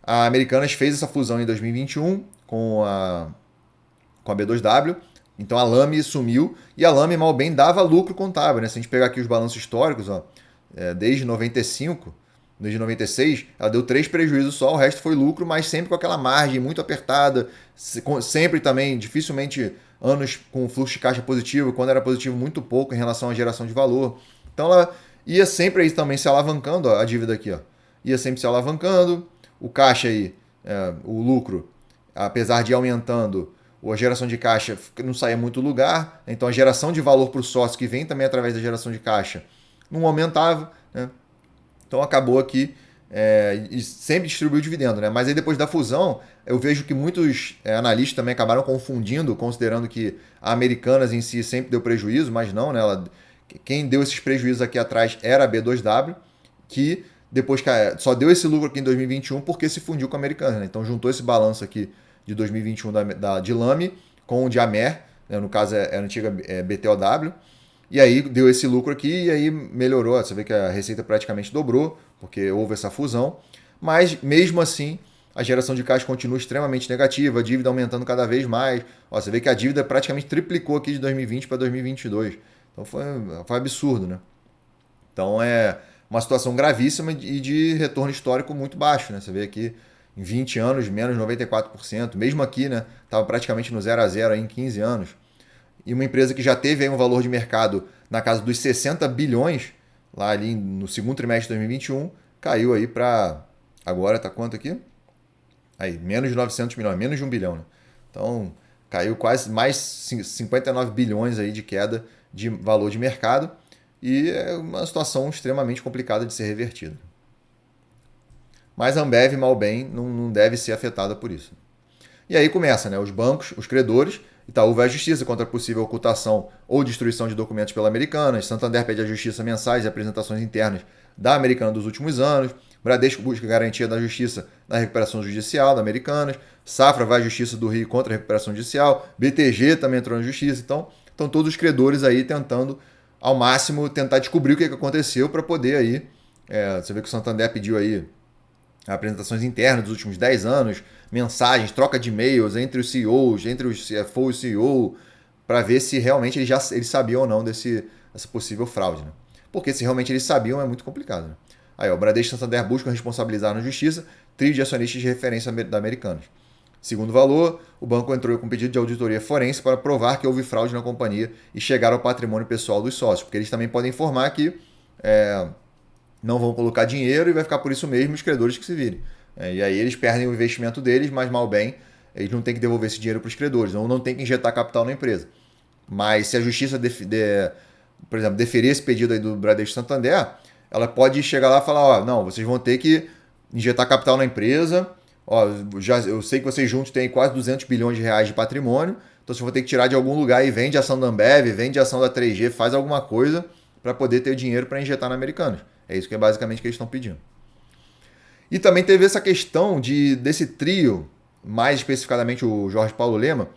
a Americanas fez essa fusão em 2021 com a B2W. Então a Lamy sumiu e a Lamy mal bem dava lucro contábil, né? Se a gente pegar aqui os balanços históricos, ó, desde 95, desde 96, ela deu 3 prejuízos só, o resto foi lucro, mas sempre com aquela margem muito apertada, sempre também, dificilmente anos com fluxo de caixa positivo, quando era positivo muito pouco em relação à geração de valor. Então ela ia sempre aí também se alavancando, ó, a dívida aqui, ó, ia sempre se alavancando, o caixa aí, o lucro, apesar de ir aumentando, a geração de caixa não saía muito do lugar, então a geração de valor para o sócio, que vem também através da geração de caixa, não aumentava, né? Então acabou aqui e sempre distribuiu dividendo, né? Mas aí depois da fusão, eu vejo que muitos analistas também acabaram confundindo, considerando que a Americanas em si sempre deu prejuízo, mas não, né? Quem deu esses prejuízos aqui atrás era a B2W, que depois só deu esse lucro aqui em 2021 porque se fundiu com a Americanas, né? Então juntou esse balanço aqui de 2021 de Lamy com o de Amer, né? No caso é a antiga BTOW, e aí deu esse lucro aqui e aí melhorou. Você vê que a receita praticamente dobrou, porque houve essa fusão, mas mesmo assim a geração de caixa continua extremamente negativa, a dívida aumentando cada vez mais. Ó, você vê que a dívida praticamente triplicou aqui de 2020 para 2022. Então foi absurdo, né? Então é uma situação gravíssima e de retorno histórico muito baixo, né? Você vê aqui em 20 anos, menos 94%. Mesmo aqui, né? Estava praticamente no 0 a 0 aí em 15 anos. E uma empresa que já teve aí um valor de mercado na casa dos 60 bilhões, lá ali no segundo trimestre de 2021, caiu aí para... Agora está quanto aqui? Aí, menos de 900 milhões, menos de 1 bilhão, né? Então, caiu quase mais 59 bilhões aí de queda de valor de mercado e é uma situação extremamente complicada de ser revertida. Mas a Ambev, mal bem, não deve ser afetada por isso. E aí começa, né? Os bancos, os credores, Itaú vai à justiça contra a possível ocultação ou destruição de documentos pela Americanas, Santander pede à justiça mensais e apresentações internas da Americanas dos últimos anos, Bradesco busca garantia da justiça na recuperação judicial da Americanas, Safra vai à justiça do Rio contra a recuperação judicial, BTG também entrou na justiça, então estão todos os credores aí tentando ao máximo tentar descobrir o que aconteceu para poder aí, você vê que o Santander pediu aí apresentações internas dos últimos 10 anos, mensagens, troca de e-mails entre os CEOs, entre os CFO e o CEO, para ver se realmente eles sabiam ou não dessa possível fraude. Né? Porque se realmente eles sabiam, é muito complicado. Né? Aí, o Bradesco e Santander buscam responsabilizar na justiça trio de acionistas de referência da Americanas. Segundo valor, o banco entrou com pedido de auditoria forense para provar que houve fraude na companhia e chegar ao patrimônio pessoal dos sócios, porque eles também podem informar que não vão colocar dinheiro e vai ficar por isso mesmo os credores que se virem. E aí eles perdem o investimento deles, mas mal bem, eles não têm que devolver esse dinheiro para os credores, ou não tem que injetar capital na empresa. Mas se a justiça, por exemplo, deferir esse pedido aí do Bradesco Santander, ela pode chegar lá e falar, não, vocês vão ter que injetar capital na empresa, eu sei que vocês juntos têm quase 200 bilhões de reais de patrimônio, então vocês vão ter que tirar de algum lugar e vende ação da Ambev, vende ação da 3G, faz alguma coisa para poder ter dinheiro para injetar na Americanas. É isso que é basicamente que eles estão pedindo. E também teve essa questão desse trio, mais especificadamente o Jorge Paulo Lema,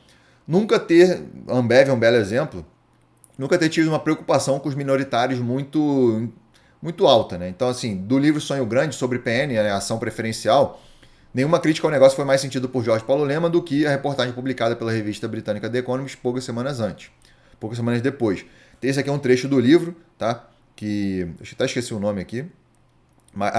nunca ter, a Ambev é um belo exemplo, nunca ter tido uma preocupação com os minoritários muito, muito alta. Né? Então, assim, do livro Sonho Grande sobre PN, a ação preferencial, nenhuma crítica ao negócio foi mais sentido por Jorge Paulo Lema do que a reportagem publicada pela revista britânica The Economist poucas semanas depois. Esse aqui é um trecho do livro, tá? Que eu até esqueci o nome aqui,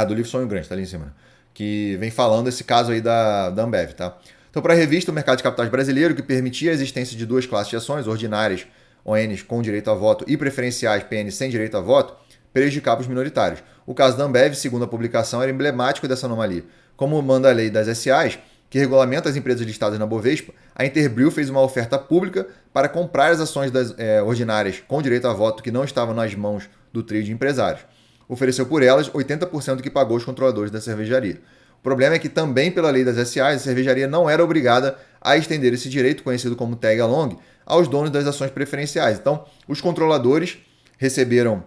do livro Sonho Grande, tá ali em cima, né? Que vem falando esse caso aí da Ambev, tá? Então, para a revista, o mercado de capitais brasileiro, que permitia a existência de duas classes de ações, ordinárias, ONs com direito a voto e preferenciais, PN sem direito a voto, prejudicava os minoritários. O caso da Ambev, segundo a publicação, era emblemático dessa anomalia. Como manda a lei das SAs, que regulamenta as empresas listadas na Bovespa, a Interbril fez uma oferta pública para comprar as ações ordinárias com direito a voto que não estavam nas mãos do trio de empresários. Ofereceu por elas 80% do que pagou os controladores da cervejaria. O problema é que também pela lei das SAs, a cervejaria não era obrigada a estender esse direito, conhecido como tag along, aos donos das ações preferenciais. Então, os controladores receberam,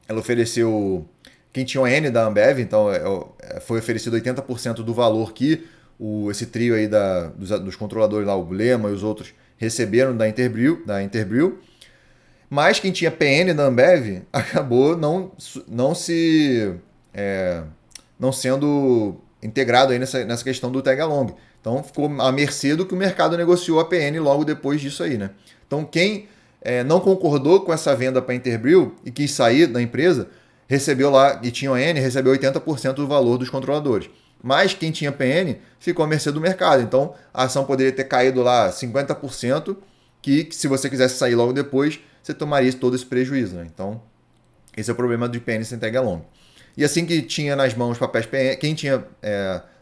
ela ofereceu quem tinha o N da Ambev, então foi oferecido 80% do valor que esse trio aí dos controladores lá, o Lema e os outros, receberam da Interbrew. Mas quem tinha PN da Ambev acabou não sendo integrado aí nessa questão do tag along. Então ficou à mercê do que o mercado negociou a PN logo depois disso aí, né? Então quem não concordou com essa venda para a Interbrew e quis sair da empresa, recebeu lá, e tinha ON, recebeu 80% do valor dos controladores. Mas quem tinha PN ficou à mercê do mercado. Então a ação poderia ter caído lá 50%, que se você quisesse sair logo depois, você tomaria todo esse prejuízo, né? Então esse é o problema do PN sem tag along. E assim que tinha nas mãos papéis PN, quem tinha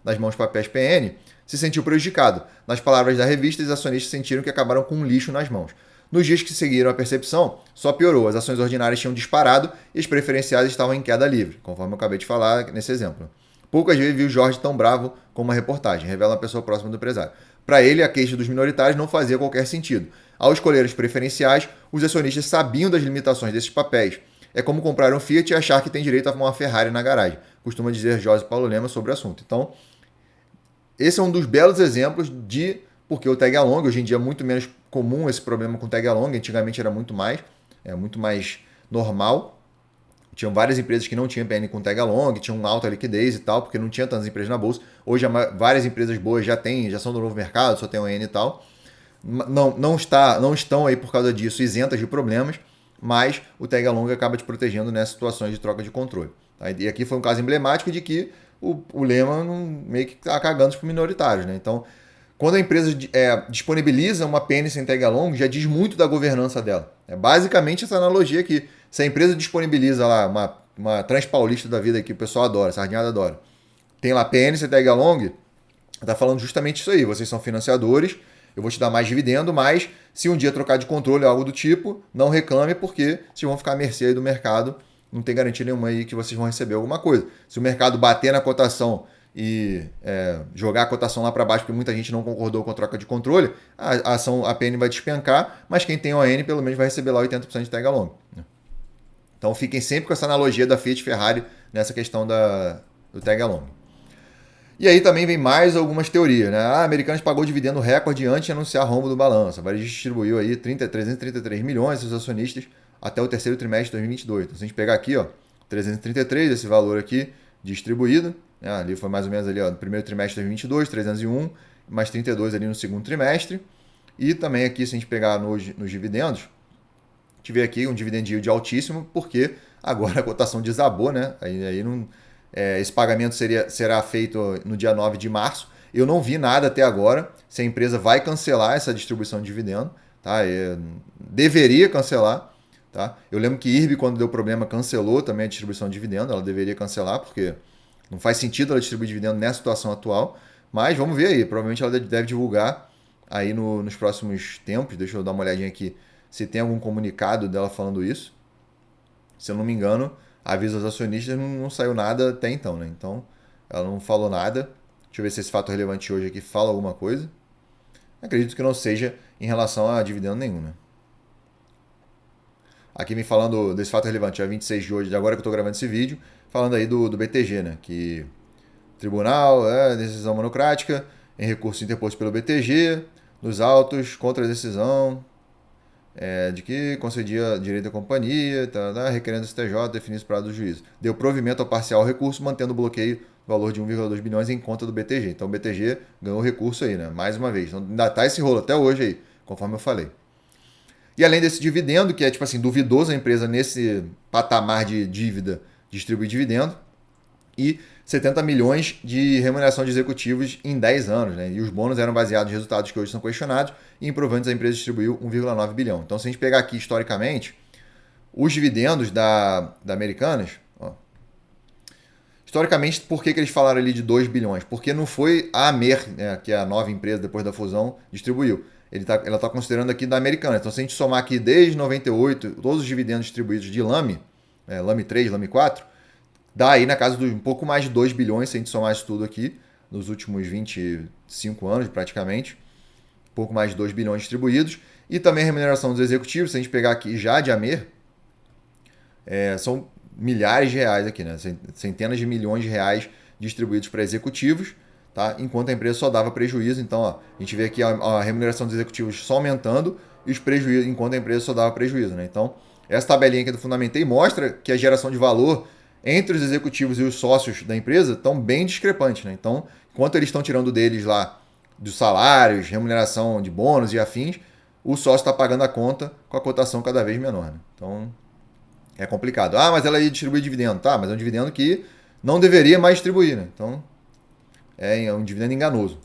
nas mãos papéis PN se sentiu prejudicado. Nas palavras da revista, os acionistas sentiram que acabaram com um lixo nas mãos. Nos dias que seguiram a percepção, só piorou. As ações ordinárias tinham disparado e as preferenciais estavam em queda livre, conforme eu acabei de falar nesse exemplo. Poucas vezes vi o Jorge tão bravo como uma reportagem, revela uma pessoa próxima do empresário. Para ele, a queixa dos minoritários não fazia qualquer sentido. Ao escolher as preferenciais, os acionistas sabiam das limitações desses papéis. É como comprar um Fiat e achar que tem direito a uma Ferrari na garagem, costuma dizer Jorge Paulo Lema sobre o assunto. Então, esse é um dos belos exemplos de porque o tag along, hoje em dia é muito menos comum esse problema com tag along, antigamente era muito mais normal. Tinham várias empresas que não tinham PN com tag along, tinham alta liquidez e tal, porque não tinha tantas empresas na bolsa. Hoje várias empresas boas já são do novo mercado, só tem ON e tal. Não estão aí por causa disso isentas de problemas, mas o tag along acaba te protegendo nessas situações de troca de controle. Tá? E aqui foi um caso emblemático de que o Lema meio que está cagando para os minoritários. Né? Então, quando a empresa disponibiliza uma PN sem tag along, já diz muito da governança dela. É basicamente essa analogia aqui. Se a empresa disponibiliza lá uma Transpaulista da vida que o pessoal adora, sardinhada adora, tem lá PN sem tag along, está falando justamente isso aí. Vocês são financiadores, eu vou te dar mais dividendo, mas se um dia trocar de controle ou algo do tipo, não reclame, porque vocês vão ficar à mercê aí do mercado, não tem garantia nenhuma aí que vocês vão receber alguma coisa. Se o mercado bater na cotação e jogar a cotação lá para baixo, porque muita gente não concordou com a troca de controle, a PN vai despencar, mas quem tem ON pelo menos vai receber lá 80% de tag along. Então fiquem sempre com essa analogia da Fiat Ferrari nessa questão do tag along. E aí também vem mais algumas teorias, né? A Americanas pagou dividendo recorde antes de anunciar rombo do balanço. A Varejo distribuiu aí 333 milhões aos acionistas até o terceiro trimestre de 2022. Então, se a gente pegar aqui, 333, esse valor aqui distribuído, né? Ali foi mais ou menos ali, no primeiro trimestre de 2022, 301, mais 32 ali no segundo trimestre. E também aqui, se a gente pegar nos dividendos, a gente vê aqui um dividend yield altíssimo, porque agora a cotação desabou, né? Aí não... esse pagamento será feito no dia 9 de março. Eu não vi nada até agora se a empresa vai cancelar essa distribuição de dividendo. Tá? Deveria cancelar. Tá? Eu lembro que IRB, quando deu problema, cancelou também a distribuição de dividendo. Ela deveria cancelar, porque não faz sentido ela distribuir dividendo nessa situação atual. Mas vamos ver aí. Provavelmente ela deve divulgar aí nos próximos tempos. Deixa eu dar uma olhadinha aqui se tem algum comunicado dela falando isso. Se eu não me engano, aviso aos acionistas, não saiu nada até então, né? Então, ela não falou nada. Deixa eu ver se esse fato relevante hoje aqui fala alguma coisa. Acredito que não seja em relação a dividendo nenhum, né? Aqui me falando desse fato relevante, dia 26 de hoje, de agora que eu estou gravando esse vídeo, falando aí do BTG, né? Que tribunal, decisão monocrática, em recurso interposto pelo BTG, nos autos, contra a decisão... de que concedia direito à companhia, requerendo o STJ definir os prazos do juízo. Deu provimento ao parcial recurso, mantendo o bloqueio do valor de 1,2 bilhões em conta do BTG. Então o BTG ganhou recurso aí, né? Mais uma vez. Então ainda tá esse rolo até hoje aí, conforme eu falei. E além desse dividendo, que é tipo assim, duvidoso a empresa nesse patamar de dívida distribuir dividendo, e 70 milhões de remuneração de executivos em 10 anos. Né? E os bônus eram baseados em resultados que hoje são questionados, e em provantes a empresa distribuiu 1,9 bilhão. Então, se a gente pegar aqui historicamente, os dividendos da Americanas, historicamente, por que eles falaram ali de 2 bilhões? Porque não foi a Amer, né, que é a nova empresa depois da fusão, distribuiu. Ela está considerando aqui da Americanas. Então, se a gente somar aqui desde 98, todos os dividendos distribuídos de Lame, Lame 3, Lame 4, dá aí na casa de um pouco mais de 2 bilhões, se a gente somar isso tudo aqui, nos últimos 25 anos praticamente. Um pouco mais de 2 bilhões distribuídos. E também a remuneração dos executivos, se a gente pegar aqui já de Amer, são milhares de reais aqui, né? Centenas de milhões de reais distribuídos para executivos, tá? Enquanto a empresa só dava prejuízo. Então, ó, a gente vê aqui a remuneração dos executivos só aumentando e os prejuízos, enquanto a empresa só dava prejuízo, né? Então, essa tabelinha aqui do Fundamentei mostra que a geração de valor entre os executivos e os sócios da empresa estão bem discrepantes, né? Então, enquanto eles estão tirando deles lá dos salários, remuneração de bônus e afins, o sócio está pagando a conta com a cotação cada vez menor, né? Então, é complicado. Ah, mas ela ia distribuir dividendo. Tá, mas é um dividendo que não deveria mais distribuir, né? Então, é um dividendo enganoso.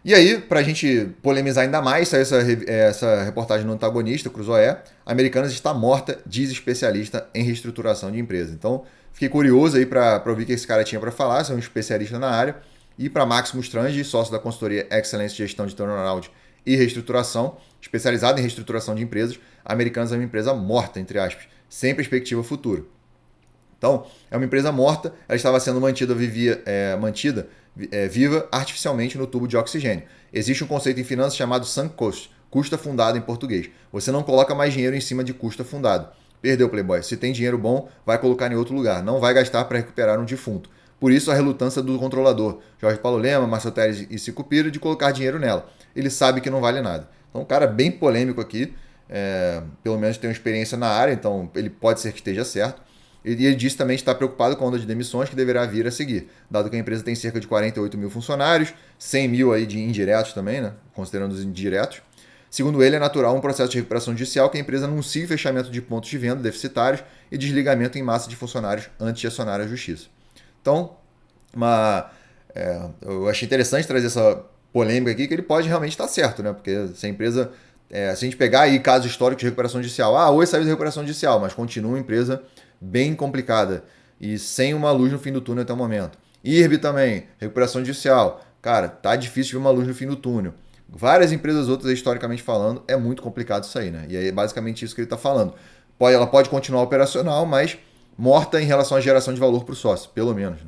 E aí, para a gente polemizar ainda mais, saiu essa reportagem no Antagonista, Cruzoé, a Americanas está morta, diz especialista em reestruturação de empresa. Então, fiquei curioso aí para ouvir o que esse cara tinha para falar, ser um especialista na área. E para Máximo Strange, sócio da consultoria Excellence Gestão de Turnaround e Reestruturação, especializada em reestruturação de empresas, a Americanas é uma empresa morta, entre aspas, sem perspectiva futura. Então, é uma empresa morta, ela estava sendo mantida viva artificialmente no tubo de oxigênio. Existe um conceito em finanças chamado sunk cost, custo afundado em português. Você não coloca mais dinheiro em cima de custo afundado. Perdeu, Playboy. Se tem dinheiro bom, vai colocar em outro lugar. Não vai gastar para recuperar um defunto. Por isso a relutância do controlador, Jorge Paulo Lema, Marcelo Teres e Sicupira, de colocar dinheiro nela. Ele sabe que não vale nada. Então, um cara bem polêmico aqui, pelo menos tem uma experiência na área, então ele pode ser que esteja certo. E ele disse também estar preocupado com a onda de demissões que deverá vir a seguir, dado que a empresa tem cerca de 48 mil funcionários, 100 mil aí de indiretos também, né? Considerando os indiretos. Segundo ele, é natural um processo de recuperação judicial que a empresa anuncie o fechamento de pontos de venda deficitários e desligamento em massa de funcionários antes de acionar a justiça. Então, eu achei interessante trazer essa polêmica aqui, que ele pode realmente estar certo, né? Porque se a empresa, se a gente pegar aí casos históricos de recuperação judicial, hoje saiu de recuperação judicial, mas continua uma empresa bem complicada e sem uma luz no fim do túnel até o momento. IRB também, recuperação judicial. Cara, tá difícil ver uma luz no fim do túnel. Várias empresas outras, historicamente falando, é muito complicado isso aí, né? E aí é basicamente isso que ele está falando. Ela pode continuar operacional, mas morta em relação à geração de valor para o sócio, pelo menos.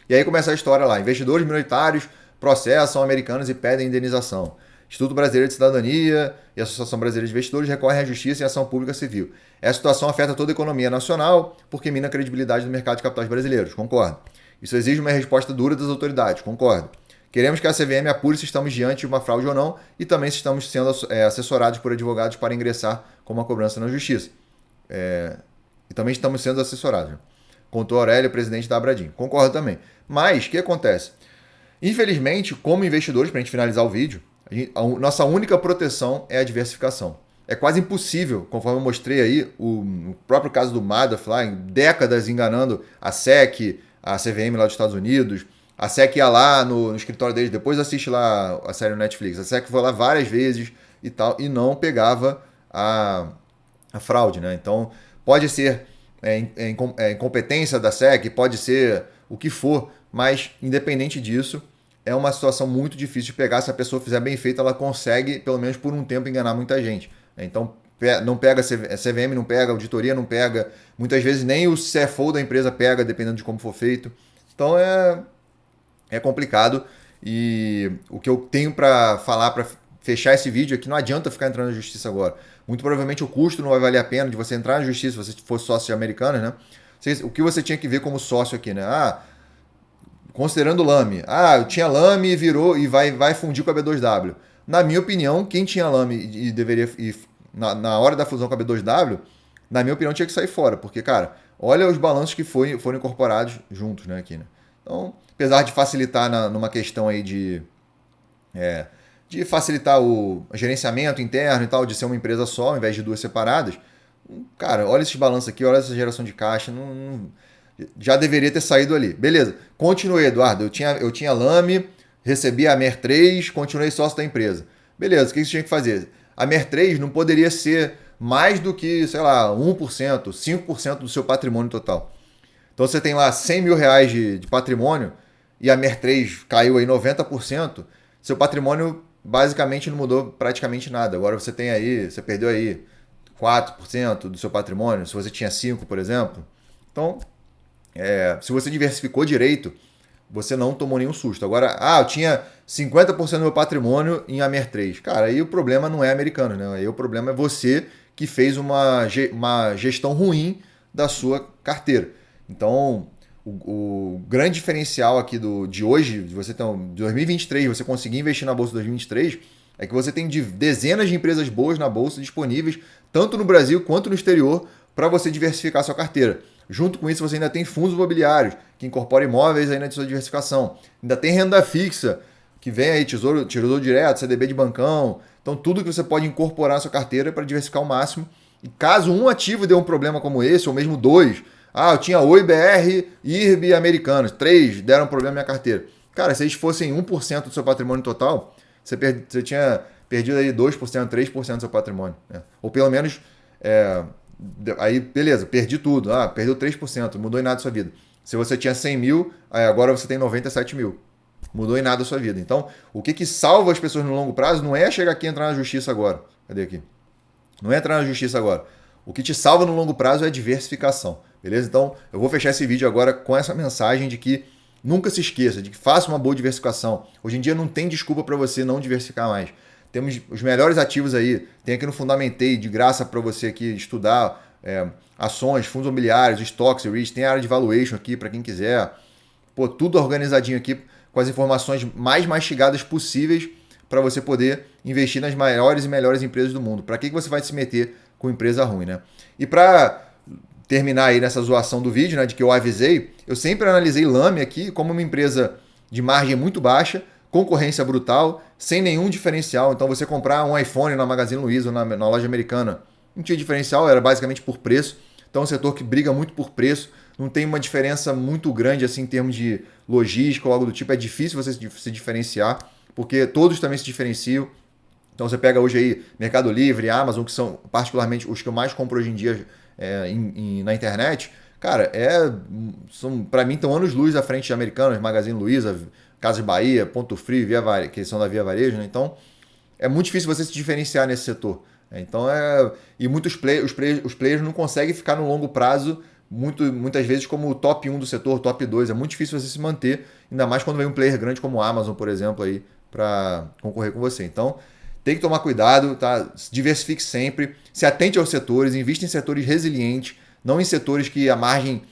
E aí começa a história lá. Investidores minoritários processam americanos e pedem indenização. Instituto Brasileiro de Cidadania e a Associação Brasileira de Investidores recorrem à Justiça e à ação pública civil. Essa situação afeta toda a economia nacional porque mina a credibilidade do mercado de capitais brasileiros. Concordo. Isso exige uma resposta dura das autoridades. Concordo. Queremos que a CVM apure se estamos diante de uma fraude ou não e também se estamos sendo assessorados por advogados para ingressar com uma cobrança na Justiça. E também estamos sendo assessorados. Contou Aurélio, presidente da Abradim. Concordo também. Mas, o que acontece? Infelizmente, como investidores, para a gente finalizar o vídeo, a nossa única proteção é a diversificação. É quase impossível, conforme eu mostrei aí, o próprio caso do Madoff lá, em décadas enganando a SEC, a CVM lá dos Estados Unidos. A SEC ia lá no escritório deles, depois assiste lá a série no Netflix. A SEC foi lá várias vezes e tal, e não pegava a fraude, né? Então, pode ser incompetência da SEC, pode ser o que for, mas independente disso, é uma situação muito difícil de pegar. Se a pessoa fizer bem feito, ela consegue, pelo menos por um tempo, enganar muita gente. Então, não pega a CVM, não pega, a auditoria não pega, muitas vezes nem o CFO da empresa pega, dependendo de como for feito. Então, é complicado. E o que eu tenho para falar, para fechar esse vídeo aqui, não adianta ficar entrando na justiça agora. Muito provavelmente o custo não vai valer a pena de você entrar na justiça se você for sócio de Americanas, né? O que você tinha que ver como sócio aqui, né? Considerando Lame. Eu tinha Lame e virou e vai fundir com a B2W. Na minha opinião, quem tinha Lame e deveria na hora da fusão com a B2W, na minha opinião, tinha que sair fora. Porque, cara, olha os balanços que foram incorporados juntos, né, aqui, né? Então, apesar de facilitar numa questão aí de facilitar o gerenciamento interno e tal, de ser uma empresa só, ao invés de duas separadas, cara, olha esses balanços aqui, olha essa geração de caixa, já deveria ter saído ali. Beleza, continuei, Eduardo, eu tinha Lame, recebi a Mer 3, continuei sócio da empresa. Beleza, o que você tinha que fazer? A Mer 3 não poderia ser mais do que, sei lá, 1%, 5% do seu patrimônio total. Então você tem lá 100 mil reais de patrimônio e a Mer 3 caiu aí 90%, seu patrimônio basicamente não mudou praticamente nada. Agora você perdeu aí 4% do seu patrimônio, se você tinha 5%, por exemplo. Então, se você diversificou direito, você não tomou nenhum susto. Agora, eu tinha 50% do meu patrimônio em Amer 3. Cara, aí o problema não é americano, né? Aí o problema é você que fez uma gestão ruim da sua carteira. Então, o grande diferencial aqui de hoje, de você ter de 2023, você conseguir investir na bolsa de 2023, é que você tem dezenas de empresas boas na bolsa disponíveis, tanto no Brasil quanto no exterior, para você diversificar a sua carteira. Junto com isso, você ainda tem fundos imobiliários, que incorporam imóveis aí na sua diversificação. Ainda tem renda fixa, que vem aí tesouro direto, CDB de bancão. Então, tudo que você pode incorporar na sua carteira para diversificar ao máximo. E caso um ativo dê um problema como esse, ou mesmo dois, eu tinha Oi, BR, IRB e Americanos, 3 deram problema na minha carteira. Cara, se eles fossem 1% do seu patrimônio total, você tinha perdido aí 2%, 3% do seu patrimônio. Né? Ou pelo menos, aí beleza, perdi tudo. Perdeu 3%, mudou em nada a sua vida. Se você tinha 100 mil, agora você tem 97 mil. Mudou em nada a sua vida. Então, o que salva as pessoas no longo prazo não é chegar aqui e entrar na justiça agora. Cadê aqui? Não é entrar na justiça agora. O que te salva no longo prazo é a diversificação. Beleza? Então, eu vou fechar esse vídeo agora com essa mensagem de que nunca se esqueça, de que faça uma boa diversificação. Hoje em dia não tem desculpa para você não diversificar mais. Temos os melhores ativos aí. Tem aqui no Fundamentei, de graça para você aqui estudar ações, fundos imobiliários, estoques, REITs. Tem a área de valuation aqui para quem quiser. Tudo organizadinho aqui com as informações mais mastigadas possíveis para você poder investir nas maiores e melhores empresas do mundo. Para que você vai se meter com empresa ruim, né? E para terminar aí nessa zoação do vídeo, né, de que eu avisei, eu sempre analisei Lame aqui como uma empresa de margem muito baixa, concorrência brutal, sem nenhum diferencial. Então você comprar um iPhone na Magazine Luiza ou na loja americana, não tinha diferencial, era basicamente por preço. Então é um setor que briga muito por preço, não tem uma diferença muito grande assim em termos de logística ou algo do tipo, é difícil você se diferenciar, porque todos também se diferenciam. Então você pega hoje aí Mercado Livre, Amazon, que são particularmente os que eu mais compro hoje em dia na internet, cara, para mim estão anos-luz à frente de Americanas, Magazine Luiza, Casas Bahia, Ponto Frio, que são da Via Varejo, né? Então é muito difícil você se diferenciar nesse setor. Então e muitos os players não conseguem ficar no longo prazo muitas vezes como o top 1 do setor, top 2. É muito difícil você se manter, ainda mais quando vem um player grande como a Amazon, por exemplo, aí para concorrer com você. Então tem que tomar cuidado, tá? Diversifique sempre, se atente aos setores, invista em setores resilientes, não em setores que a margem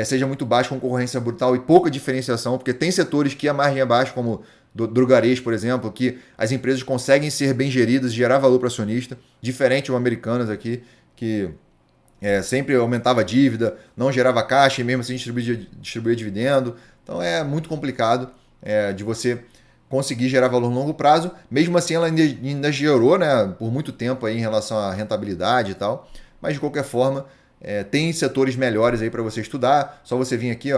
seja muito baixa, concorrência brutal e pouca diferenciação, porque tem setores que a margem é baixa, como drogarejo, por exemplo, que as empresas conseguem ser bem geridas, gerar valor para o acionista, diferente do Americanas aqui, que sempre aumentava a dívida, não gerava caixa e mesmo assim distribuía dividendo. Então é muito complicado de você conseguir gerar valor no longo prazo. Mesmo assim, ela ainda gerou, né, por muito tempo aí em relação à rentabilidade e tal. Mas, de qualquer forma, tem setores melhores aí para você estudar. Só você vir aqui,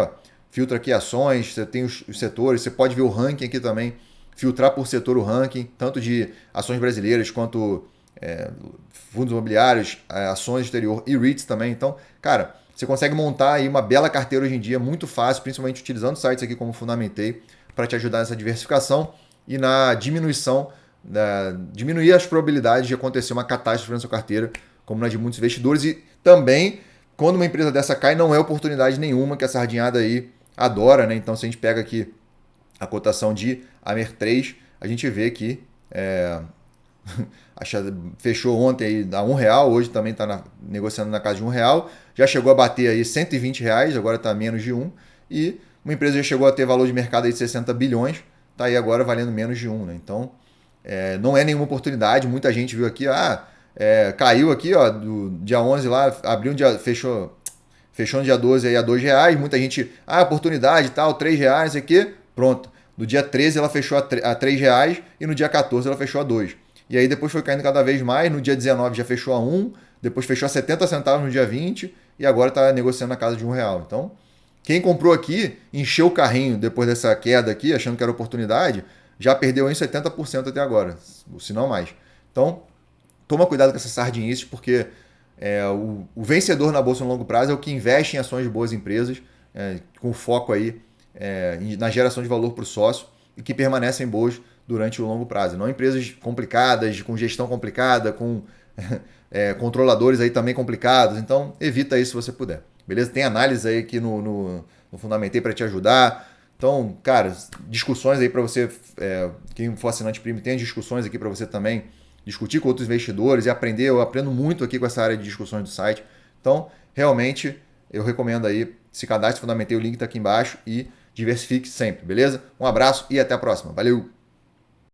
filtra aqui ações, você tem os setores, você pode ver o ranking aqui também, filtrar por setor o ranking, tanto de ações brasileiras quanto fundos imobiliários, ações exterior e REITs também. Então, cara, você consegue montar aí uma bela carteira hoje em dia, muito fácil, principalmente utilizando sites aqui como Fundamentei, para te ajudar nessa diversificação e na diminuição, diminuir as probabilidades de acontecer uma catástrofe na sua carteira, como na de muitos investidores. E também, quando uma empresa dessa cai, não é oportunidade nenhuma, que a sardinhada aí adora, né? Então, se a gente pega aqui a cotação de Amer3, a gente vê que fechou ontem aí a R$1, hoje também está negociando na casa de R$1, já chegou a bater aí R$120, agora está menos de 1, e uma empresa já chegou a ter valor de mercado aí de 60 bilhões, está aí agora valendo menos de 1. Né? Então, não é nenhuma oportunidade. Muita gente viu aqui, caiu aqui, do dia 11 lá, abriu um dia, fechou no dia 12 aí a R$2. Muita gente, oportunidade e tal, R$3, isso aqui, pronto. No dia 13 ela fechou a R$3 e no dia 14 ela fechou a 2. E aí depois foi caindo cada vez mais, no dia 19 já fechou a 1, depois fechou a 70 centavos no dia 20 e agora está negociando na casa de R$1. Então, quem comprou aqui, encheu o carrinho depois dessa queda aqui, achando que era oportunidade, já perdeu em 70% até agora, se não mais. Então, toma cuidado com essas sardinices, porque o vencedor na bolsa no longo prazo é o que investe em ações de boas empresas, com foco aí na geração de valor para o sócio e que permanecem boas durante o longo prazo. Não empresas complicadas, com gestão complicada, com controladores aí também complicados. Então, evita isso se você puder. Beleza? Tem análise aí aqui no Fundamentei para te ajudar. Então, cara, discussões aí para você, quem for assinante premium, tem discussões aqui para você também discutir com outros investidores e aprender. Eu aprendo muito aqui com essa área de discussões do site. Então, realmente, eu recomendo aí, se cadastre Fundamentei, o link está aqui embaixo e diversifique sempre, beleza? Um abraço e até a próxima. Valeu!